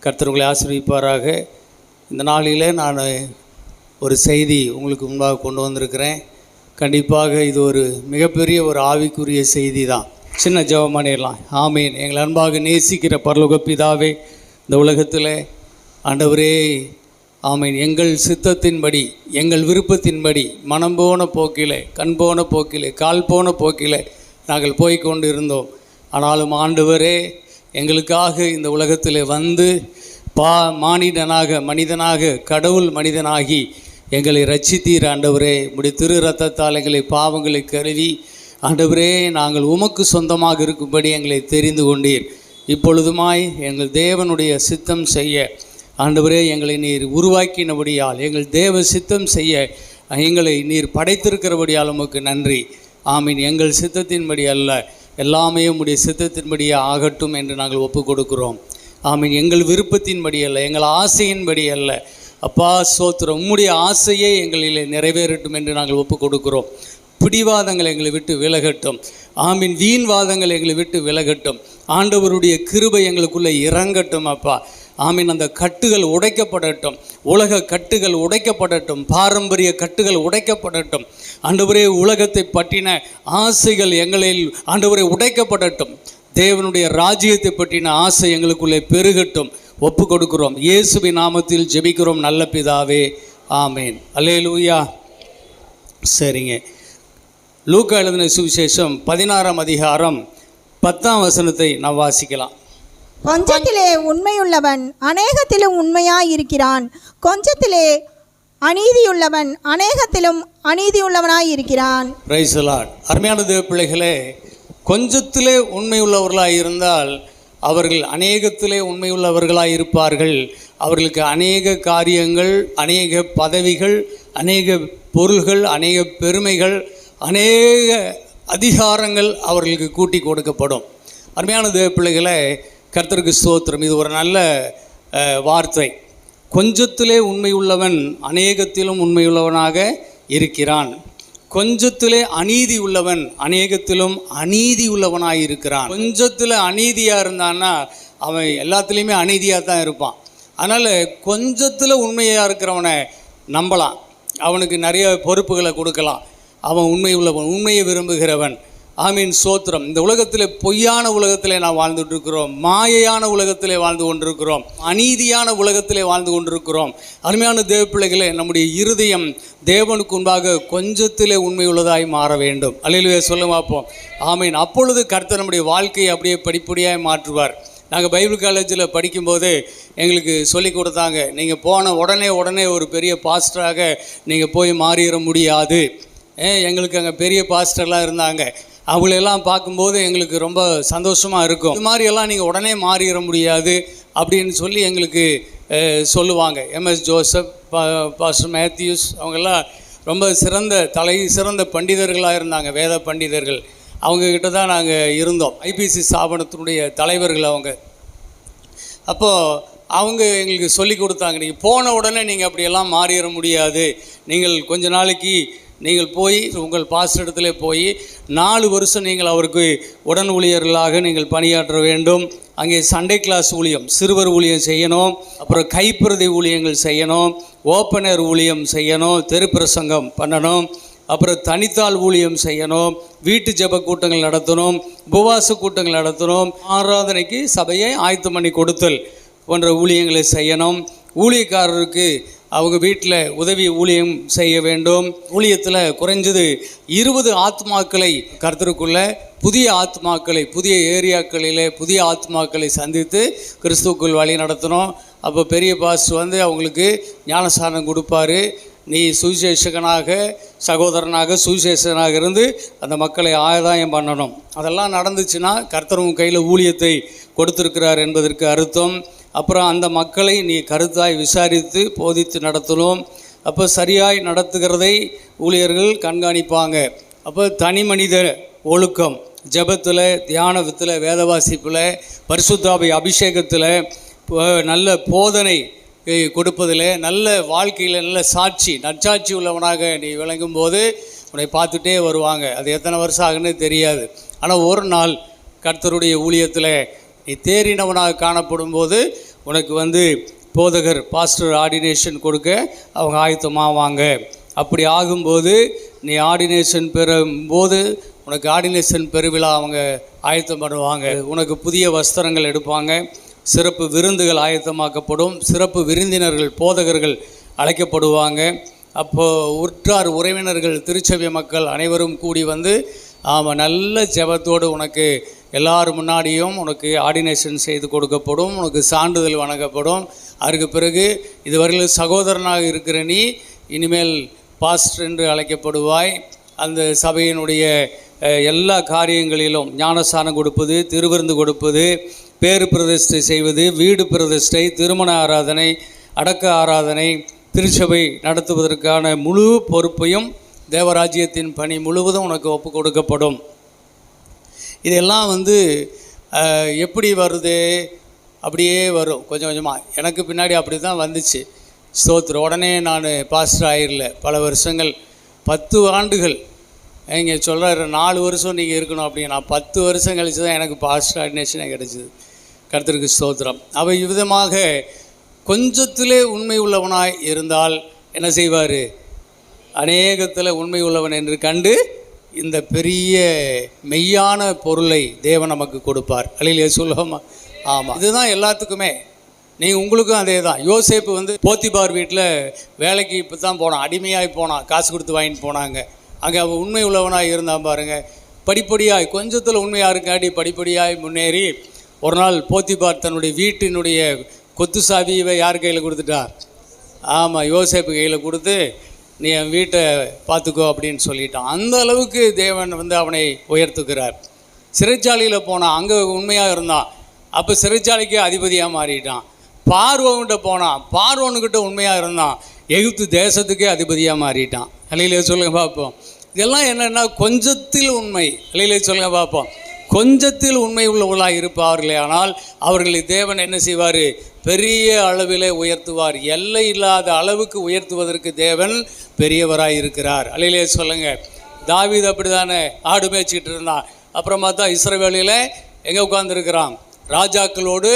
கர்த்தர் உங்களை ஆசீர்வதிப்பாராக. இந்த நாளிலே நான் ஒரு செய்தி உங்களுக்கு முன்பாக கொண்டு வந்திருக்கிறேன். கண்டிப்பாக இது ஒரு மிகப்பெரிய ஒரு ஆவிக்குரிய செய்தி தான். சின்ன ஜெபம் பண்ணிடலாம். ஆமீன். எங்கள் அன்பாக நேசிக்கிற பரலோக பிதாவே, இந்த உலகத்தில் ஆண்டவரே, ஆமீன், எங்கள் சித்தத்தின்படி, எங்கள் விருப்பத்தின்படி, மனம் போன போக்கிலே, கண் போன போக்கிலே, கால் போன போக்கிலே நாங்கள் போய்கொண்டு இருந்தோம். ஆனாலும் ஆண்டவரே, எங்களுக்காக இந்த உலகத்தில் வந்து மனிதனாக கடவுள் மனிதனாகி எங்களை ரட்சித்தீர். ஆண்டவரே, உம்முடைய திரு ரத்தத்தால் எங்களை பாவங்களை கருவி ஆண்டவரே, நாங்கள் உமக்கு சொந்தமாக இருக்கும்படி எங்களை தெரிந்து கொண்டீர். இப்பொழுதுமாய் எங்கள் தேவனுடைய சித்தம் செய்ய ஆண்டவரே, எங்களை நீர் உருவாக்கினபடியால், எங்கள் தேவ சித்தம் செய்ய எங்களை நீர் படைத்திருக்கிறபடியால் உமக்கு நன்றி. ஆமீன். எங்கள் சித்தத்தின்படி அல்ல, எல்லாமே உம்முடைய சித்தத்தின்படியே ஆகட்டும் என்று நாங்கள் ஒப்பு கொடுக்கிறோம். ஆமீன். எங்கள் விருப்பத்தின்படி அல்ல, எங்கள் ஆசையின்படி அல்ல. அப்பா ஸ்தோத்திரம், உம்முடைய ஆசையே எங்களில் நிறைவேறட்டும் என்று நாங்கள் ஒப்பு கொடுக்கிறோம். பிடிவாதங்கள் எங்களை விட்டு விலகட்டும். ஆமீன். வீண்வாதங்கள் எங்களை விட்டு விலகட்டும். ஆண்டவருடைய கிருபை எங்களுக்குள்ளே இறங்கட்டும். அப்பா ஆமீன். அந்த கட்டுகள் உடைக்கப்படட்டும், உலக கட்டுகள் உடைக்கப்படட்டும், பாரம்பரிய கட்டுகள் உடைக்கப்படட்டும். ஆண்டவரே, உலகத்தை பற்றின ஆசைகள் எங்களில் ஆண்டவரே உடைக்கப்படட்டும். தேவனுடைய ராஜ்யத்தை பற்றின ஆசை எங்களுக்குள்ளே பெருகட்டும். ஒப்பு கொடுக்கிறோம். இயேசுவின் நாமத்தில் ஜெபிக்கிறோம் நல்ல பிதாவே, ஆமேன். அல்லேலூயா. சரிங்க. லூக்கா எழுதின சுவிசேஷம் 16ஆம் அதிகாரம் 10ஆம் வசனத்தை நாம் வாசிக்கலாம். கொஞ்சத்திலே உண்மையுள்ளவன் அநேகத்திலும் உண்மையாயிருக்கிறான், கொஞ்சத்திலே அநீதியுள்ளவன் அநேகத்திலும் அநீதியுள்ளவனாயிருக்கிறான். Praise the lord. அருமையான தேவ பிள்ளைகளே, கொஞ்சத்திலே உண்மையுள்ளவர்களாக இருந்தால் அவர்கள் அநேகத்திலே உண்மையுள்ளவர்களாக இருப்பார்கள். அவர்களுக்கு அநேக காரியங்கள், அநேக பதவிகள், அநேக பொருள்கள், அநேக பெருமைகள், அநேக அதிகாரங்கள் அவர்களுக்கு கூட்டி கொடுக்கப்படும். அருமையான தேவ பிள்ளைகளே, கர்த்தருக்கு ஸ்தோத்திரம். இது ஒரு நல்ல வார்த்தை. கொஞ்சத்திலே உண்மையுள்ளவன் அநேகத்திலும் உண்மையுள்ளவனாக இருக்கிறான். கொஞ்சத்திலே அநீதி உள்ளவன் அநேகத்திலும் அநீதி உள்ளவனாக இருக்கிறான். கொஞ்சத்தில் அநீதியாக இருந்தான்னா அவன் எல்லாத்துலேயுமே அநீதியாக தான் இருப்பான். அதனால் கொஞ்சத்தில் உண்மையாக இருக்கிறவனை நம்பலாம், அவனுக்கு நிறைய பொறுப்புகளை கொடுக்கலாம். அவன் உண்மை உள்ளவன், உண்மையை விரும்புகிறவன். ஆமீன். சோத்திரம். இந்த உலகத்தில் பொய்யான உலகத்திலே நாம் வாழ்ந்துட்டு இருக்கிறோம், மாயையான உலகத்திலே வாழ்ந்து கொண்டிருக்கிறோம், அநீதியான உலகத்திலே வாழ்ந்து கொண்டிருக்கிறோம். அருமையான தேவ பிள்ளைகளே, நம்முடைய இருதயம் தேவனுக்கு முன்பாக கொஞ்சத்திலே உண்மையுள்ளதாய் மாற வேண்டும். அல்லேலூயா. சொல்ல பார்ப்போம். ஆமீன். அப்பொழுது கர்த்தர் நம்முடைய வாழ்க்கையை அப்படியே படிப்படியாக மாற்றுவார். நாங்கள் பைபிள் காலேஜில் படிக்கும்போது எங்களுக்கு சொல்லி கொடுத்தாங்க, நீங்கள் போன உடனே ஒரு பெரிய பாஸ்டராக நீங்கள் போய் மாறிட முடியாது. எங்களுக்கு அங்கே பெரிய பாஸ்டர்லாம் இருந்தாங்க. அவங்களெல்லாம் பார்க்கும்போது எங்களுக்கு ரொம்ப சந்தோஷமாக இருக்கும். இது மாதிரியெல்லாம் நீங்கள் உடனே மாறிட முடியாது அப்படின்னு சொல்லி எங்களுக்கு சொல்லுவாங்க. MS ஜோசப், பாஸ்டர் மேத்யூஸ், அவங்கெல்லாம் ரொம்ப சிறந்த பண்டிதர்களாக இருந்தாங்க, வேத பண்டிதர்கள். அவங்கக்கிட்ட தான் நாங்கள் இருந்தோம். IPC ஸ்தாபனத்தினுடைய தலைவர்கள் அவங்க. அப்போது அவங்க எங்களுக்கு சொல்லி கொடுத்தாங்க, நீங்கள் போன உடனே நீங்கள் அப்படியெல்லாம் மாறிட முடியாது. நீங்கள் கொஞ்ச நாளைக்கு நீங்கள் போய் உங்கள் பாஸ்டரிடத்திலே போய் 4 வருஷம் நீங்கள் அவருக்கு உடன் ஊழியர்களாக நீங்கள் பணியாற்ற வேண்டும். அங்கே சண்டே கிளாஸ் ஊழியம், சிறுவர் ஊழியம் செய்யணும், அப்புறம் கைப்பிரதி ஊழியங்கள் செய்யணும், ஓப்பனர் ஊழியம் செய்யணும், தெருப்பிரசங்கம் பண்ணணும், அப்புறம் தனித்தாள் ஊழியம் செய்யணும், வீட்டு ஜெப கூட்டங்கள் நடத்தணும், உபவாச கூட்டங்கள் நடத்தணும், ஆராதனைக்கு சபையை ஆயத்தம் பண்ணி கொடுத்தல் போன்ற ஊழியங்களை செய்யணும். ஊழியக்காரருக்கு அவங்க வீட்டில் உதவி ஊழியம் செய்ய வேண்டும். ஊழியத்தில் குறைஞ்சது 20 ஆத்மாக்களை கர்த்தருக்குள்ள புதிய ஆத்மாக்களை, புதிய ஏரியாக்களிலே புதிய ஆத்மாக்களை சந்தித்து கிறிஸ்துவுக்குள் வழி நடத்தணும். அப்போ பெரிய பாஸ் வந்து அவங்களுக்கு ஞானஸ்தானம் கொடுப்பாரு. நீ சுவிசேஷகனாக, சகோதரனாக, சுவிசேஷனாக இருந்து அந்த மக்களை ஆதாயம் பண்ணணும். அதெல்லாம் நடந்துச்சுன்னா கர்த்தரும் கையில் ஊழியத்தை கொடுத்துருக்கிறார் என்பதற்கு அர்த்தம். அப்புறம் அந்த மக்களை நீ கருத்தாய் விசாரித்து போதித்து நடத்தணும். அப்போ சரியாய் நடத்துகிறதை ஊழியர்கள் கண்காணிப்பாங்க. அப்போ தனி மனித ஒழுக்கம், ஜெபத்தில், தியானத்தில், வேத வாசிப்பில், பரிசுத்தாவி அபிஷேகத்தில், நல்ல போதனை கொடுப்பதில், நல்ல வாழ்க்கையில் நல்ல நற்சாட்சி உள்ளவனாக நீ விளங்கும் போது உன்னை பார்த்துட்டே வருவாங்க. அது எத்தனை வருஷம் ஆகுன்னு தெரியாது. ஆனால் ஒரு நாள் கர்த்தருடைய ஊழியத்தில் நீ தேறினவனாக காணப்படும் போது உனக்கு வந்து போதகர் பாஸ்டர் ஆர்டினேஷன் கொடுக்க அவங்க ஆயத்தமாவாங்க. அப்படி ஆகும்போது நீ ஆர்டினேஷன் பெறும்போது உனக்கு ஆர்டினேஷன் பெருவிழா அவங்க ஆயத்தம் பண்ணுவாங்க. உனக்கு புதிய வஸ்திரங்கள் எடுப்பாங்க. சிறப்பு விருந்துகள் ஆயத்தமாக்கப்படும். சிறப்பு விருந்தினர்கள் போதகர்கள் அழைக்கப்படுவாங்க. அப்போது உற்றார் உறவினர்கள் திருச்சபை மக்கள் அனைவரும் கூடி வந்து நல்ல ஜெபத்தோடு உனக்கு எல்லார் முன்னாடியும் உனக்கு ஆர்டினேஷன் செய்து கொடுக்கப்படும். உனக்கு சான்றிதழ் வழங்கப்படும். அதுக்கு பிறகு இதுவரையில் சகோதரனாக இருக்கிற நீ இனிமேல் பாஸ்டர் என்று அழைக்கப்படுவாய். அந்த சபையினுடைய எல்லா காரியங்களிலும் ஞானஸ்தானம் கொடுப்பது, திருவிருந்து கொடுப்பது, பேரு பிரதிஷ்டை செய்வது, வீடு பிரதிஷ்டை, திருமண ஆராதனை, அடக்க ஆராதனை, திருச்சபை நடத்துவதற்கான முழு பொறுப்பையும் தேவராஜ்யத்தின் பணி முழுவதும் உனக்கு ஒப்பு கொடுக்கப்படும். இதெல்லாம் வந்து எப்படி வருது? அப்படியே வரும் கொஞ்சம் கொஞ்சமாக. எனக்கு பின்னாடி அப்படி தான் வந்துச்சு. ஸ்தோத்திரம். உடனே நான் பாஸ்டர் ஆகிடல. பல வருஷங்கள் 10 ஆண்டுகள் இங்கே சொல்கிறாரு 4 வருஷம் நீங்கள் இருக்கணும் அப்படின்னு. நான் 10 வருஷம் கழித்து தான் எனக்கு பாஸ்டர் ஆர்டினேஷனே கிடச்சிது. கர்த்தருக்கு ஸ்தோத்திரம். அவை விதமாக கொஞ்சத்திலே உண்மை உள்ளவனாய் இருந்தால் என்ன செய்வார்? அநேகத்தில் உண்மை உள்ளவன் என்று கண்டு இந்த பெரிய மெய்யான பொருளை தேவன் நமக்கு கொடுப்பார். அல்லேலூயா சொல்லுவோமா? ஆமாம், இதுதான் எல்லாத்துக்குமே. நீங்கள் உங்களுக்கும் அதே தான். யோசேப்பு வந்து போத்திபார் வீட்டில் வேலைக்கு இப்போ தான் போனான். அடிமையாகி போனான். காசு கொடுத்து வாங்கிட்டு போனாங்க. அங்கே அவன் உண்மை உள்ளவனாக இருந்தான் பாருங்கள். படிப்படியாய் கொஞ்சத்தில் உண்மையாக இருக்காடி படிப்படியாய் முன்னேறி ஒரு நாள் போத்திபார் தன்னுடைய வீட்டினுடைய கொத்து சாவியை யார் கையில் கொடுத்துட்டார்? ஆமாம், யோசேப்பு கையில் கொடுத்து நீ என் வீட்டை பார்த்துக்கோ அப்படின்னு சொல்லிட்டான். அந்த அளவுக்கு தேவன் வந்து அவனை உயர்த்துக்கிறார். சிறைச்சாலையில் போனான். அங்கே உண்மையாக இருந்தான். அப்போ சிறைச்சாலைக்கு அதிபதியாக மாறிட்டான். பார்வோன்கிட்ட போனான். பார்வோனுக்கிட்ட உண்மையாக இருந்தான். எகிப்து தேசத்துக்கே அதிபதியாக மாறிட்டான். அல்லேலூயா சொல்லுங்க பார்ப்போம். இதெல்லாம் என்னென்னா கொஞ்சத்தில் உண்மை. அல்லேலூயா சொல்லுங்க பார்ப்போம். கொஞ்சத்தில் உண்மை உள்ளவர்களாக இருப்பார்களே ஆனால் அவர்களை தேவன் என்ன செய்வார்? பெரிய அளவிலே உயர்த்துவார். எல்லை இல்லாத அளவுக்கு உயர்த்துவதற்கு தேவன் பெரியவராக இருக்கிறார். அல்லேலூயா சொல்லுங்கள். தாவீது அப்படி தானே ஆடு மேய்ச்சிக்கிட்டு இருந்தான். அப்புறம் பார்த்தா இஸ்ரவேலில் எங்கே உட்கார்ந்துருக்கிறான்? ராஜாக்களோடு,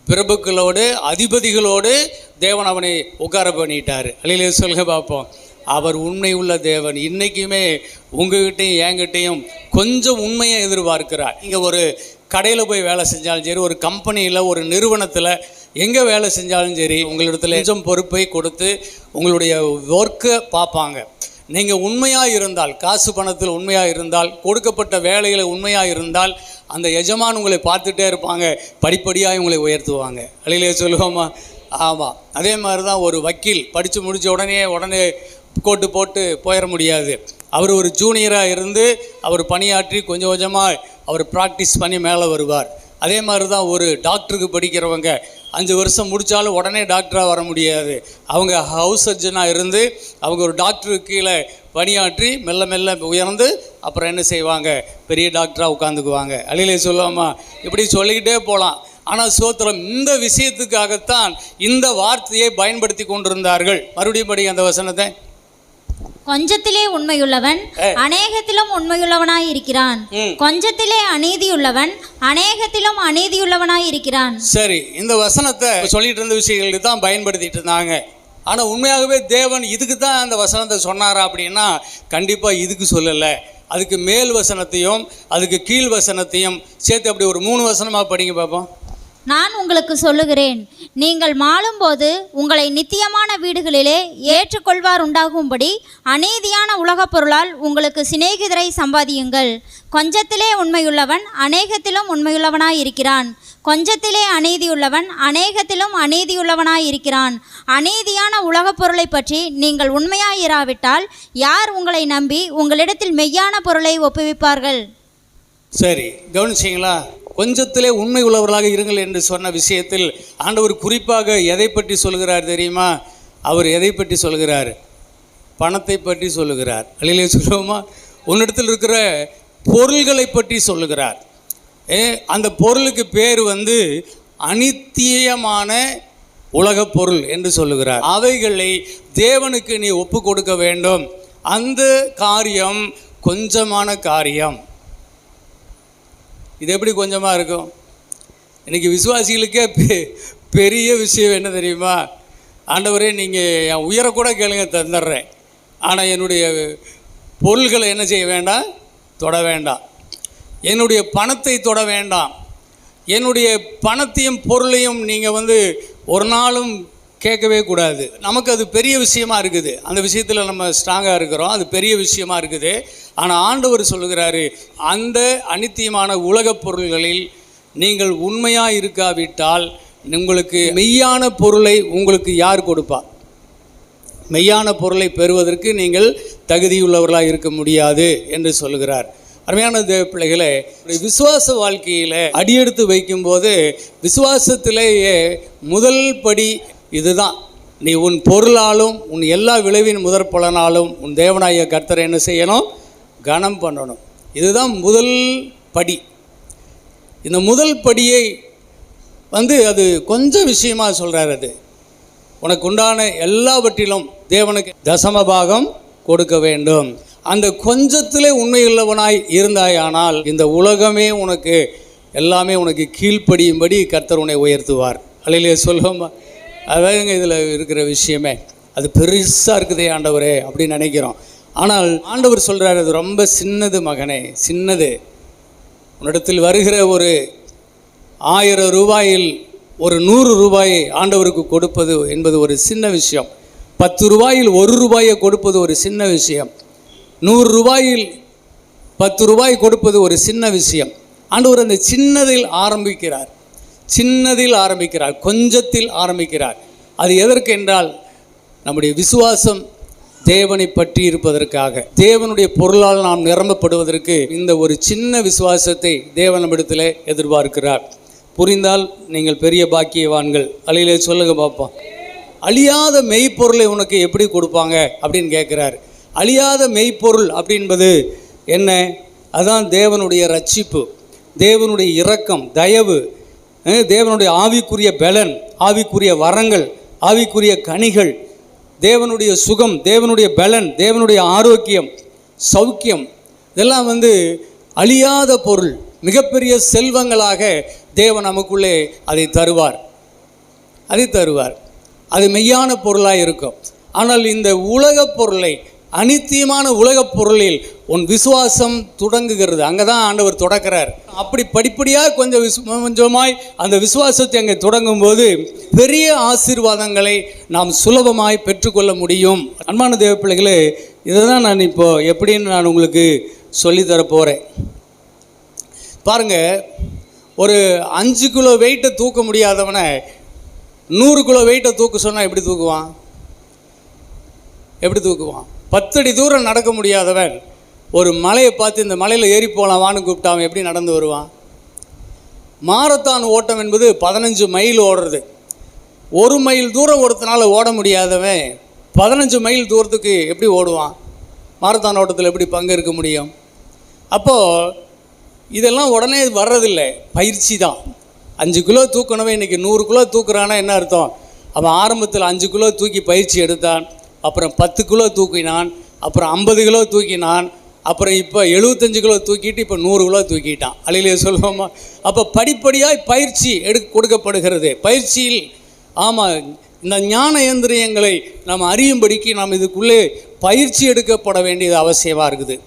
பிரபுக்களோடு, அதிபதிகளோடு தேவன் அவனை உட்கார பண்ணிட்டார். அல்லேலூயா சொல்லுங்க பார்ப்போம். அவர் உண்மை உள்ள தேவன். இன்றைக்குமே உங்ககிட்டையும் என்கிட்டையும் கொஞ்சம் உண்மையை எதிர்பார்க்கிறார். இங்கே ஒரு கடையில் போய் வேலை செஞ்சாலும் சரி, ஒரு கம்பெனியில், ஒரு நிறுவனத்தில் எங்கே வேலை செஞ்சாலும் சரி, உங்களிடத்தில் கொஞ்சம் பொறுப்பை கொடுத்து உங்களுடைய ஒர்க்கை பார்ப்பாங்க. நீங்கள் உண்மையாக இருந்தால், காசு பணத்தில் உண்மையாக இருந்தால், கொடுக்கப்பட்ட வேலையில் உண்மையாக இருந்தால் அந்த எஜமான் உங்களை பார்த்துட்டே இருப்பாங்க. படிப்படியாக உங்களை உயர்த்துவாங்க. அல்லேலூயா சொல்லுவோமா? ஆமாம். அதே மாதிரி தான் ஒரு வக்கீல் படித்து முடித்த உடனே கோட்டு போட்டு போயிட முடியாது. அவர் ஒரு ஜூனியராக இருந்து அவர் பணியாற்றி கொஞ்சம் கொஞ்சமாக அவர் ப்ராக்டிஸ் பண்ணி மேலே வருவார். அதே மாதிரி தான் ஒரு டாக்டருக்கு படிக்கிறவங்க 5 வருஷம் முடித்தாலும் உடனே டாக்டராக வர முடியாது. அவங்க ஹவுஸ் சர்ஜனாக இருந்து அவங்க ஒரு டாக்டருக்கு கீழே பணியாற்றி மெல்ல மெல்ல உயர்ந்து அப்புறம் என்ன செய்வாங்க? பெரிய டாக்டராக உட்காந்துக்குவாங்க. அல்லேலூயா சொல்லுவோமா? இப்படி சொல்லிக்கிட்டே போகலாம். ஆனால் ஸ்தோத்திரம், இந்த விஷயத்துக்காகத்தான் இந்த வார்த்தையை பயன்படுத்தி கொண்டிருந்தார்கள். மறுபடியும் படி அந்த வசனத்தை. கொஞ்சத்திலே உண்மையுள்ளவன் அநேகத்திலும் உண்மையுள்ளவனாய் இருக்கிறான். கொஞ்சத்திலே அநீதியுள்ளவன் அநேகத்திலும் அநீதியுள்ளவனாய் இருக்கிறான். சரி, இந்த வசனத்தை சொல்லிட்டு இருந்த விஷயங்களுக்கு தான் பயன்படுத்திட்டு இருந்தாங்க. ஆனால் உண்மையாகவே தேவன் இதுக்கு தான் அந்த வசனத்தை சொன்னாரா அப்படின்னா கண்டிப்பாக இதுக்கு சொல்லலை. அதுக்கு மேல் வசனத்தையும் அதுக்கு கீழ் வசனத்தையும் சேர்த்து அப்படி ஒரு 3 வசனமாக படிங்க பார்ப்போம். நான் உங்களுக்கு சொல்லுகிறேன், நீங்கள் மாளும்போது உங்களை நித்தியமான வீடுகளிலே ஏற்றுக்கொள்வார் உண்டாகும்படி அநீதியான உலகப் பொருளால் உங்களுக்கு சிநேகிதரை சம்பாதியுங்கள். கொஞ்சத்திலே உண்மையுள்ளவன் அநேகத்திலும் உண்மையுள்ளவனாய் இருக்கிறான். கொஞ்சத்திலே அநீதியுள்ளவன் அநேகத்திலும் அநீதியுள்ளவனாய் இருக்கிறான். அநீதியான உலகப் பொருளை பற்றி நீங்கள் உண்மையாயிராவிட்டால் யார் உங்களை நம்பி உங்களிடத்தில் மெய்யான பொருளை ஒப்புவிப்பார்கள்? சரி, கவனிச்சிங்களா? கொஞ்சத்திலே உண்மை உள்ளவர்களாக இருங்கள் என்று சொன்ன விஷயத்தில் ஆண்டவர் குறிப்பாக எதை பற்றி சொல்கிறார் தெரியுமா? அவர் எதை பற்றி சொல்கிறார்? பணத்தை பற்றி சொல்லுகிறார். அல்லேலூயா சொல்லுவோமா? உன்னிடத்தில் இருக்கிற பொருள்களை பற்றி சொல்லுகிறார். அந்த பொருளுக்கு பேர் வந்து அநித்தியமான உலகப் பொருள் என்று சொல்லுகிறார். அவைகளை தேவனுக்கு நீ ஒப்பு கொடுக்க வேண்டும். அந்த காரியம் கொஞ்சமான காரியம். இது எப்படி கொஞ்சமாக இருக்கும்? இன்றைக்கி விசுவாசிகளுக்கே பெரிய விஷயம் என்ன தெரியுமா? ஆண்டவரே, நீங்கள் என் உயிரை கூட கேளுங்க, தந்துடுறேன். ஆனால் என்னுடைய பொருள்களை என்ன செய்ய வேண்டாம்? தொட வேண்டாம். என்னுடைய பணத்தை தொட வேண்டாம். என்னுடைய பணத்தையும் பொருளையும் நீங்கள் ஒரு நாளும் கேட்கவே கூடாது. நமக்கு அது பெரிய விஷயமா இருக்குது. அந்த விஷயத்தில் நம்ம ஸ்ட்ராங்காக இருக்கிறோம், அது பெரிய விஷயமா இருக்குது. ஆனால் ஆண்டவர் சொல்லுகிறாரு, அந்த அநித்தியமான உலகப் பொருள்களில் நீங்கள் உண்மையாக இருக்காவிட்டால் உங்களுக்கு மெய்யான பொருளை உங்களுக்கு யார் கொடுப்பா? மெய்யான பொருளை பெறுவதற்கு நீங்கள் தகுதியுள்ளவர்களாக இருக்க முடியாது என்று சொல்லுகிறார். அருமையான தேவ பிள்ளைகளே, விசுவாச வாழ்க்கையில் அடியெடுத்து வைக்கும்போது விசுவாசத்திலேயே முதல் படி இதுதான். நீ உன் பொருளாலும் உன் எல்லா விளைவின் முதற் பலனாலும் உன் தேவனாய கர்த்தரை என்ன செய்யணும்? கனம் பண்ணணும். இதுதான் முதல் படி. இந்த முதல் படியை அது கொஞ்சம் விஷயமாக சொல்கிறார். அது உனக்கு உண்டான எல்லாவற்றிலும் தேவனுக்கு தசம பாகம் கொடுக்க வேண்டும். அந்த கொஞ்சத்திலே உண்மையுள்ளவனாய் இருந்தாயானால் இந்த உலகமே உனக்கு எல்லாமே உனக்கு கீழ்ப்படியும்படி கர்த்தர் உன்னை உயர்த்துவார். அல்லையிலே சொல்லுவோமா? அதாங்க இதில் இருக்கிற விஷயமே. அது பெருசாக இருக்குதே ஆண்டவரே அப்படின்னு நினைக்கிறோம். ஆனால் ஆண்டவர் சொல்கிறார், அது ரொம்ப சின்னது மகனே, சின்னது. உன்னிடத்தில் வருகிற ஒரு 1000 ரூபாயில் ஒரு 100 ரூபாயை ஆண்டவருக்கு கொடுப்பது என்பது ஒரு சின்ன விஷயம். 10 ரூபாயில் 1 ரூபாயை கொடுப்பது ஒரு சின்ன விஷயம். 100 ரூபாயில் 10 ரூபாய் கொடுப்பது ஒரு சின்ன விஷயம். ஆண்டவர் அந்த சின்னதில் ஆரம்பிக்கிறார். சின்னதில் ஆரம்பிக்கிறார், கொஞ்சத்தில் ஆரம்பிக்கிறார். அது எதற்கு என்றால் நம்முடைய விசுவாசம் தேவனை பற்றி இருப்பதற்காக, தேவனுடைய பொருளால் நாம் நிரம்பப்படுவதற்கு இந்த ஒரு சின்ன விசுவாசத்தை தேவன் நம்மிடத்தில் எதிர்பார்க்கிறார். புரிந்தால் நீங்கள் பெரிய பாக்கியவான்கள். அல்லையிலே சொல்லுங்க பார்ப்போம். அழியாத மெய்ப்பொருளை உனக்கு எப்படி கொடுப்பாங்க அப்படின்னு கேட்குறார். அழியாத மெய்ப்பொருள் அப்படின்பது என்ன? அதுதான் தேவனுடைய ரட்சிப்பு, தேவனுடைய இரக்கம், தயவு, தேவனுடைய ஆவிக்குரிய பலன், ஆவிக்குரிய வரங்கள், ஆவிக்குரிய கனிகள், தேவனுடைய சுகம், தேவனுடைய பலன், தேவனுடைய ஆரோக்கியம், சௌக்கியம், இதெல்லாம் அழியாத பொருள். மிகப்பெரிய செல்வங்களாக தேவன் நமக்குள்ளே அதை தருவார். அது மெய்யான பொருளாக இருக்கும். ஆனால் இந்த உலகப் பொருளை, அநித்தியமான உலகப் பொருளில் உன் விசுவாசம் தொடங்குகிறது. அங்கே தான் ஆண்டவர் தொடக்கிறார். அப்படி படிப்படியாக கொஞ்சமாய் அந்த விசுவாசத்தை அங்கே தொடங்கும் போது பெரிய ஆசீர்வாதங்களை நாம் சுலபமாய் பெற்றுக்கொள்ள முடியும். அன்பான தேவ பிள்ளைகளே, இதை தான் நான் எப்படின்னு நான் உங்களுக்கு சொல்லித்தர போகிறேன். பாருங்கள், ஒரு 5 கிலோ வெயிட்டை தூக்க முடியாதவனை 100 கிலோ வெயிட்டை தூக்க சொன்னால் எப்படி தூக்குவான்? 10 அடி தூரம் நடக்க முடியாதவன் ஒரு மலையை பார்த்து இந்த மலையில் ஏறி போகலாம் வான்னு கூப்பிட்டா அவன் எப்படி நடந்து வருவான்? மாரத்தான் ஓட்டம் என்பது 15 மைல் ஓடுறது. 1 மைல் தூரம் ஒருத்தனால் ஓட முடியாதவன் 15 மைல் தூரத்துக்கு எப்படி ஓடுவான்? மாரத்தான் ஓட்டத்தில் எப்படி பங்கேற்க முடியும்? அப்போது இதெல்லாம் உடனே வர்றதில்லை, பயிற்சி தான். 5 கிலோ தூக்கணவன் இன்றைக்கி 100 கிலோ தூக்குறான்னா என்ன அர்த்தம்? அவன் ஆரம்பத்தில் 5 கிலோ தூக்கி பயிற்சி எடுத்தான், அப்புறம் 10 கிலோ தூக்கினான், அப்புறம் 50 கிலோ தூக்கினான், அப்புறம் இப்போ 75 கிலோ தூக்கிட்டு இப்போ 100 கிலோ தூக்கிட்டான். அழிலே சொல்லுவோமா? அப்போ படிப்படியாக பயிற்சி கொடுக்கப்படுகிறது. பயிற்சியில் இந்த ஞான இயந்திரியங்களை நாம் அறியும்படிக்கு நாம் இதுக்குள்ளே பயிற்சி எடுக்கப்பட வேண்டியது அவசியமாக இருக்குது.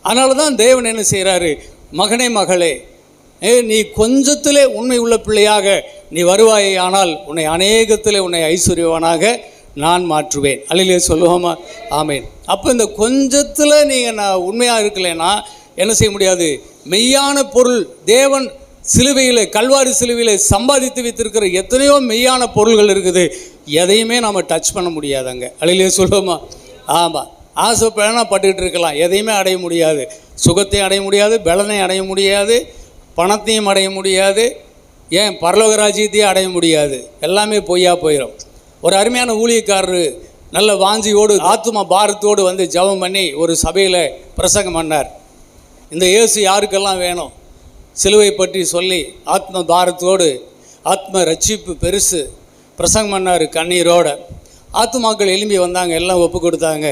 அதனால தான் தேவன் என்ன செய்கிறாரு? மகனே, மகளே, நீ கொஞ்சத்திலே உண்மை உள்ள பிள்ளையாக நீ வருவாயே, ஆனால் உன்னை அநேகத்திலே உன்னை ஐஸ்வர்யவானாக நான் மாற்றுவேன். அல்லையிலே சொல்லுவோமா? ஆமேன். அப்போ இந்த கொஞ்சத்தில் நீங்கள் உண்மையாக இருக்கலைன்னா என்ன செய்ய முடியாது? மெய்யான பொருள் தேவன் சிலுவையில், கல்வாரி சிலுவையில் சம்பாதித்து வைத்திருக்கிற எத்தனையோ மெய்யான பொருள்கள் இருக்குது. எதையுமே நாம் டச் பண்ண முடியாதுங்க. அல்லையிலே சொல்லுவோமா? ஆமாம். ஆசைப்படனா பட்டுக்கிட்டு இருக்கலாம், எதையுமே அடைய முடியாது. சுகத்தையும் அடைய முடியாது, பலனையும் அடைய முடியாது, பணத்தையும் அடைய முடியாது, ஏன் பரலோக ராஜ்யத்தையும் அடைய முடியாது. எல்லாமே பொய்யா போயிடும். ஒரு அருமையான ஊழியக்காரர் நல்ல வாஞ்சியோடு ஆத்தும பாரத்தோடு ஜெபம் பண்ணி ஒரு சபையில் பிரசங்கம் பண்ணார். இந்த இயேசு யாருக்கெல்லாம் வேணும் சிலுவை பற்றி சொல்லி ஆத்ம பாரத்தோடு, ஆத்ம ரட்சிப்பு பெருசு பிரசங்கம் பண்ணார் கண்ணீரோட. ஆத்துமாக்கள் எழும்பி வந்தாங்க, எல்லாம் ஒப்பு கொடுத்தாங்க.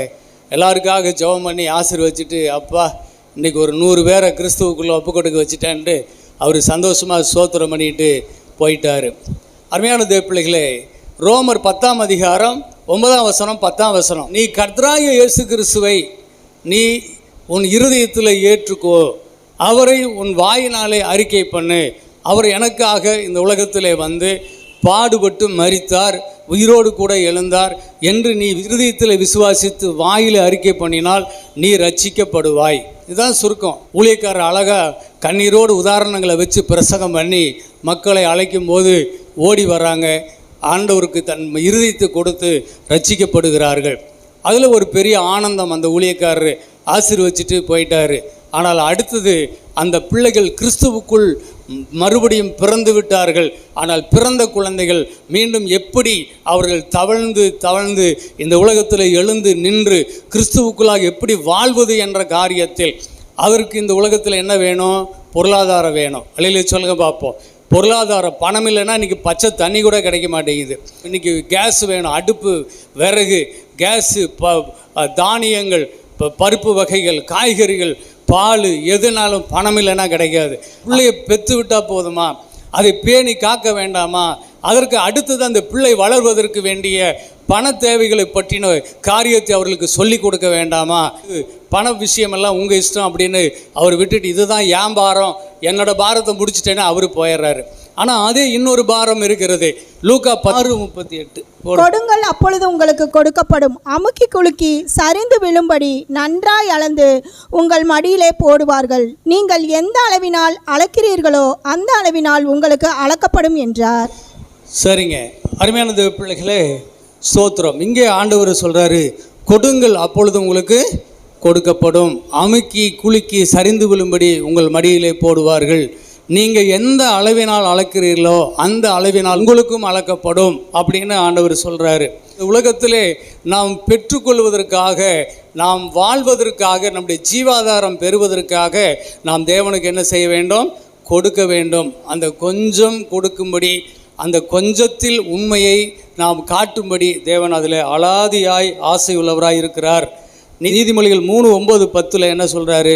எல்லாருக்காக ஜெபம் பண்ணி ஆசீர்வச்சிட்டு, அப்பா இன்றைக்கி ஒரு 100 பேரை கிறிஸ்துவுக்குள்ளே ஒப்பு கொடுக்க வச்சுட்டேன்ட்டு அவர் சந்தோஷமாக ஸ்தோத்திரம் பண்ணிட்டு போயிட்டார். அருமையான தேவ பிள்ளைகளே, ரோமர் 10ஆம் அதிகாரம் 9ஆம் வசனம் 10ஆம் வசனம், நீ கர்த்தராகிய இயேசு கிறிஸ்துவை நீ உன் இருதயத்தில் ஏற்றுக்கோ, அவரை உன் வாயினாலே அறிக்கை பண்ணு, அவர் எனக்காக இந்த உலகத்திலே வந்து பாடுபட்டு மரித்தார், உயிரோடு கூட எழுந்தார் என்று நீ இருதயத்தில் விசுவாசித்து வாயில் அறிக்கை பண்ணினால் நீ ரட்சிக்கப்படுவாய். இதுதான் சுருக்கம். ஊழியக்காரர் அழகா கண்ணீரோடு உதாரணங்களை வச்சு பிரசங்கம் பண்ணி மக்களை அழைக்கும் போது ஓடி வர்றாங்க, ஆண்டவருக்கு தன் இருதயத்தை கொடுத்து ரட்சிக்கப்படுகிறார்கள். அதில் ஒரு பெரிய ஆனந்தம். அந்த ஊழியக்காரர் ஆசீர்வச்சிட்டு போயிட்டாரு. ஆனால் அடுத்தது அந்த பிள்ளைகள் கிறிஸ்துவுக்குள் மறுபடியும் பிறந்து விட்டார்கள். ஆனால் பிறந்த குழந்தைகள் மீண்டும் எப்படி அவர்கள் தவழ்ந்து இந்த உலகத்தில் எழுந்து நின்று கிறிஸ்துவுக்குள்ளாக எப்படி வாழ்வது என்ற காரியத்தில் அதற்கு இந்த உலகத்தில் என்ன வேணும்? பொருளாதாரம் வேணும். அல்லேலூயா சொல்லுங்க பார்ப்போம். பொருளாதாரம், பணம் இல்லைன்னா இன்றைக்கி பச்சை தண்ணி கூட கிடைக்க மாட்டேங்குது. இன்றைக்கி கேஸ் வேணும், அடுப்பு, விறகு, கேஸு, தானியங்கள், பருப்பு வகைகள், காய்கறிகள், பால், எதுனாலும் பணம் இல்லைன்னா கிடைக்காது. பிள்ளையை பெற்று விட்டால் போதுமா? அதை பேணி காக்க வேண்டாமா? அதற்கு அடுத்தது அந்த பிள்ளை வளர்வதற்கு வேண்டிய பண தேவைகளை பற்றின காரியத்தை அவர்களுக்கு சொல்லி கொடுக்க வேண்டாமா? பண விஷயமெல்லாம் உங்கள் இஷ்டம் அப்படின்னு அவர் விட்டுட்டு இதுதான் ஏன் பாரம், என்னோட பாரத்தை முடிச்சிட்டேன்னா அவர் போயிடுறாரு. ஆனால் அதே இன்னொரு பாரம் இருக்கிறது. லூக்கா 6:38, கொடுங்கள் அப்பொழுது உங்களுக்கு கொடுக்கப்படும், அமுக்கி குலுக்கி சரிந்து விழும்படி நன்றாய் அளந்து உங்கள் மடியிலே போடுவார்கள், நீங்கள் எந்த அளவினால் அளக்கிறீர்களோ அந்த அளவினால் உங்களுக்கு அளக்கப்படும் என்றார். சரிங்க, அருமையான தேவ பிள்ளைகளே, ஸ்தோத்திரம். இங்கே ஆண்டவர் சொல்கிறாரு, கொடுங்கள் அப்பொழுது உங்களுக்கு கொடுக்கப்படும், அமுக்கி குலுக்கி சரிந்து விழும்படி உங்கள் மடியிலே போடுவார்கள், நீங்கள் எந்த அளவினால் அளக்கிறீர்களோ அந்த அளவினால் உங்களுக்கும் அளக்கப்படும் அப்படின்னு ஆண்டவர் சொல்கிறாரு. இந்த உலகத்திலே நாம் பெற்றுக்கொள்வதற்காக, நாம் வாழ்வதற்காக, நம்முடைய ஜீவாதாரம் பெறுவதற்காக நாம் தேவனுக்கு என்ன செய்ய வேண்டும்? கொடுக்க வேண்டும். அந்த கொஞ்சம் கொடுக்கும்படி, அந்த கொஞ்சத்தில் உண்மையை நாம் காட்டும்படி தேவன் அதில் அலாதியாய் ஆசை உள்ளவராய் இருக்கிறார். நீதிமொழிகள் 3:9-10 என்ன சொல்கிறாரு?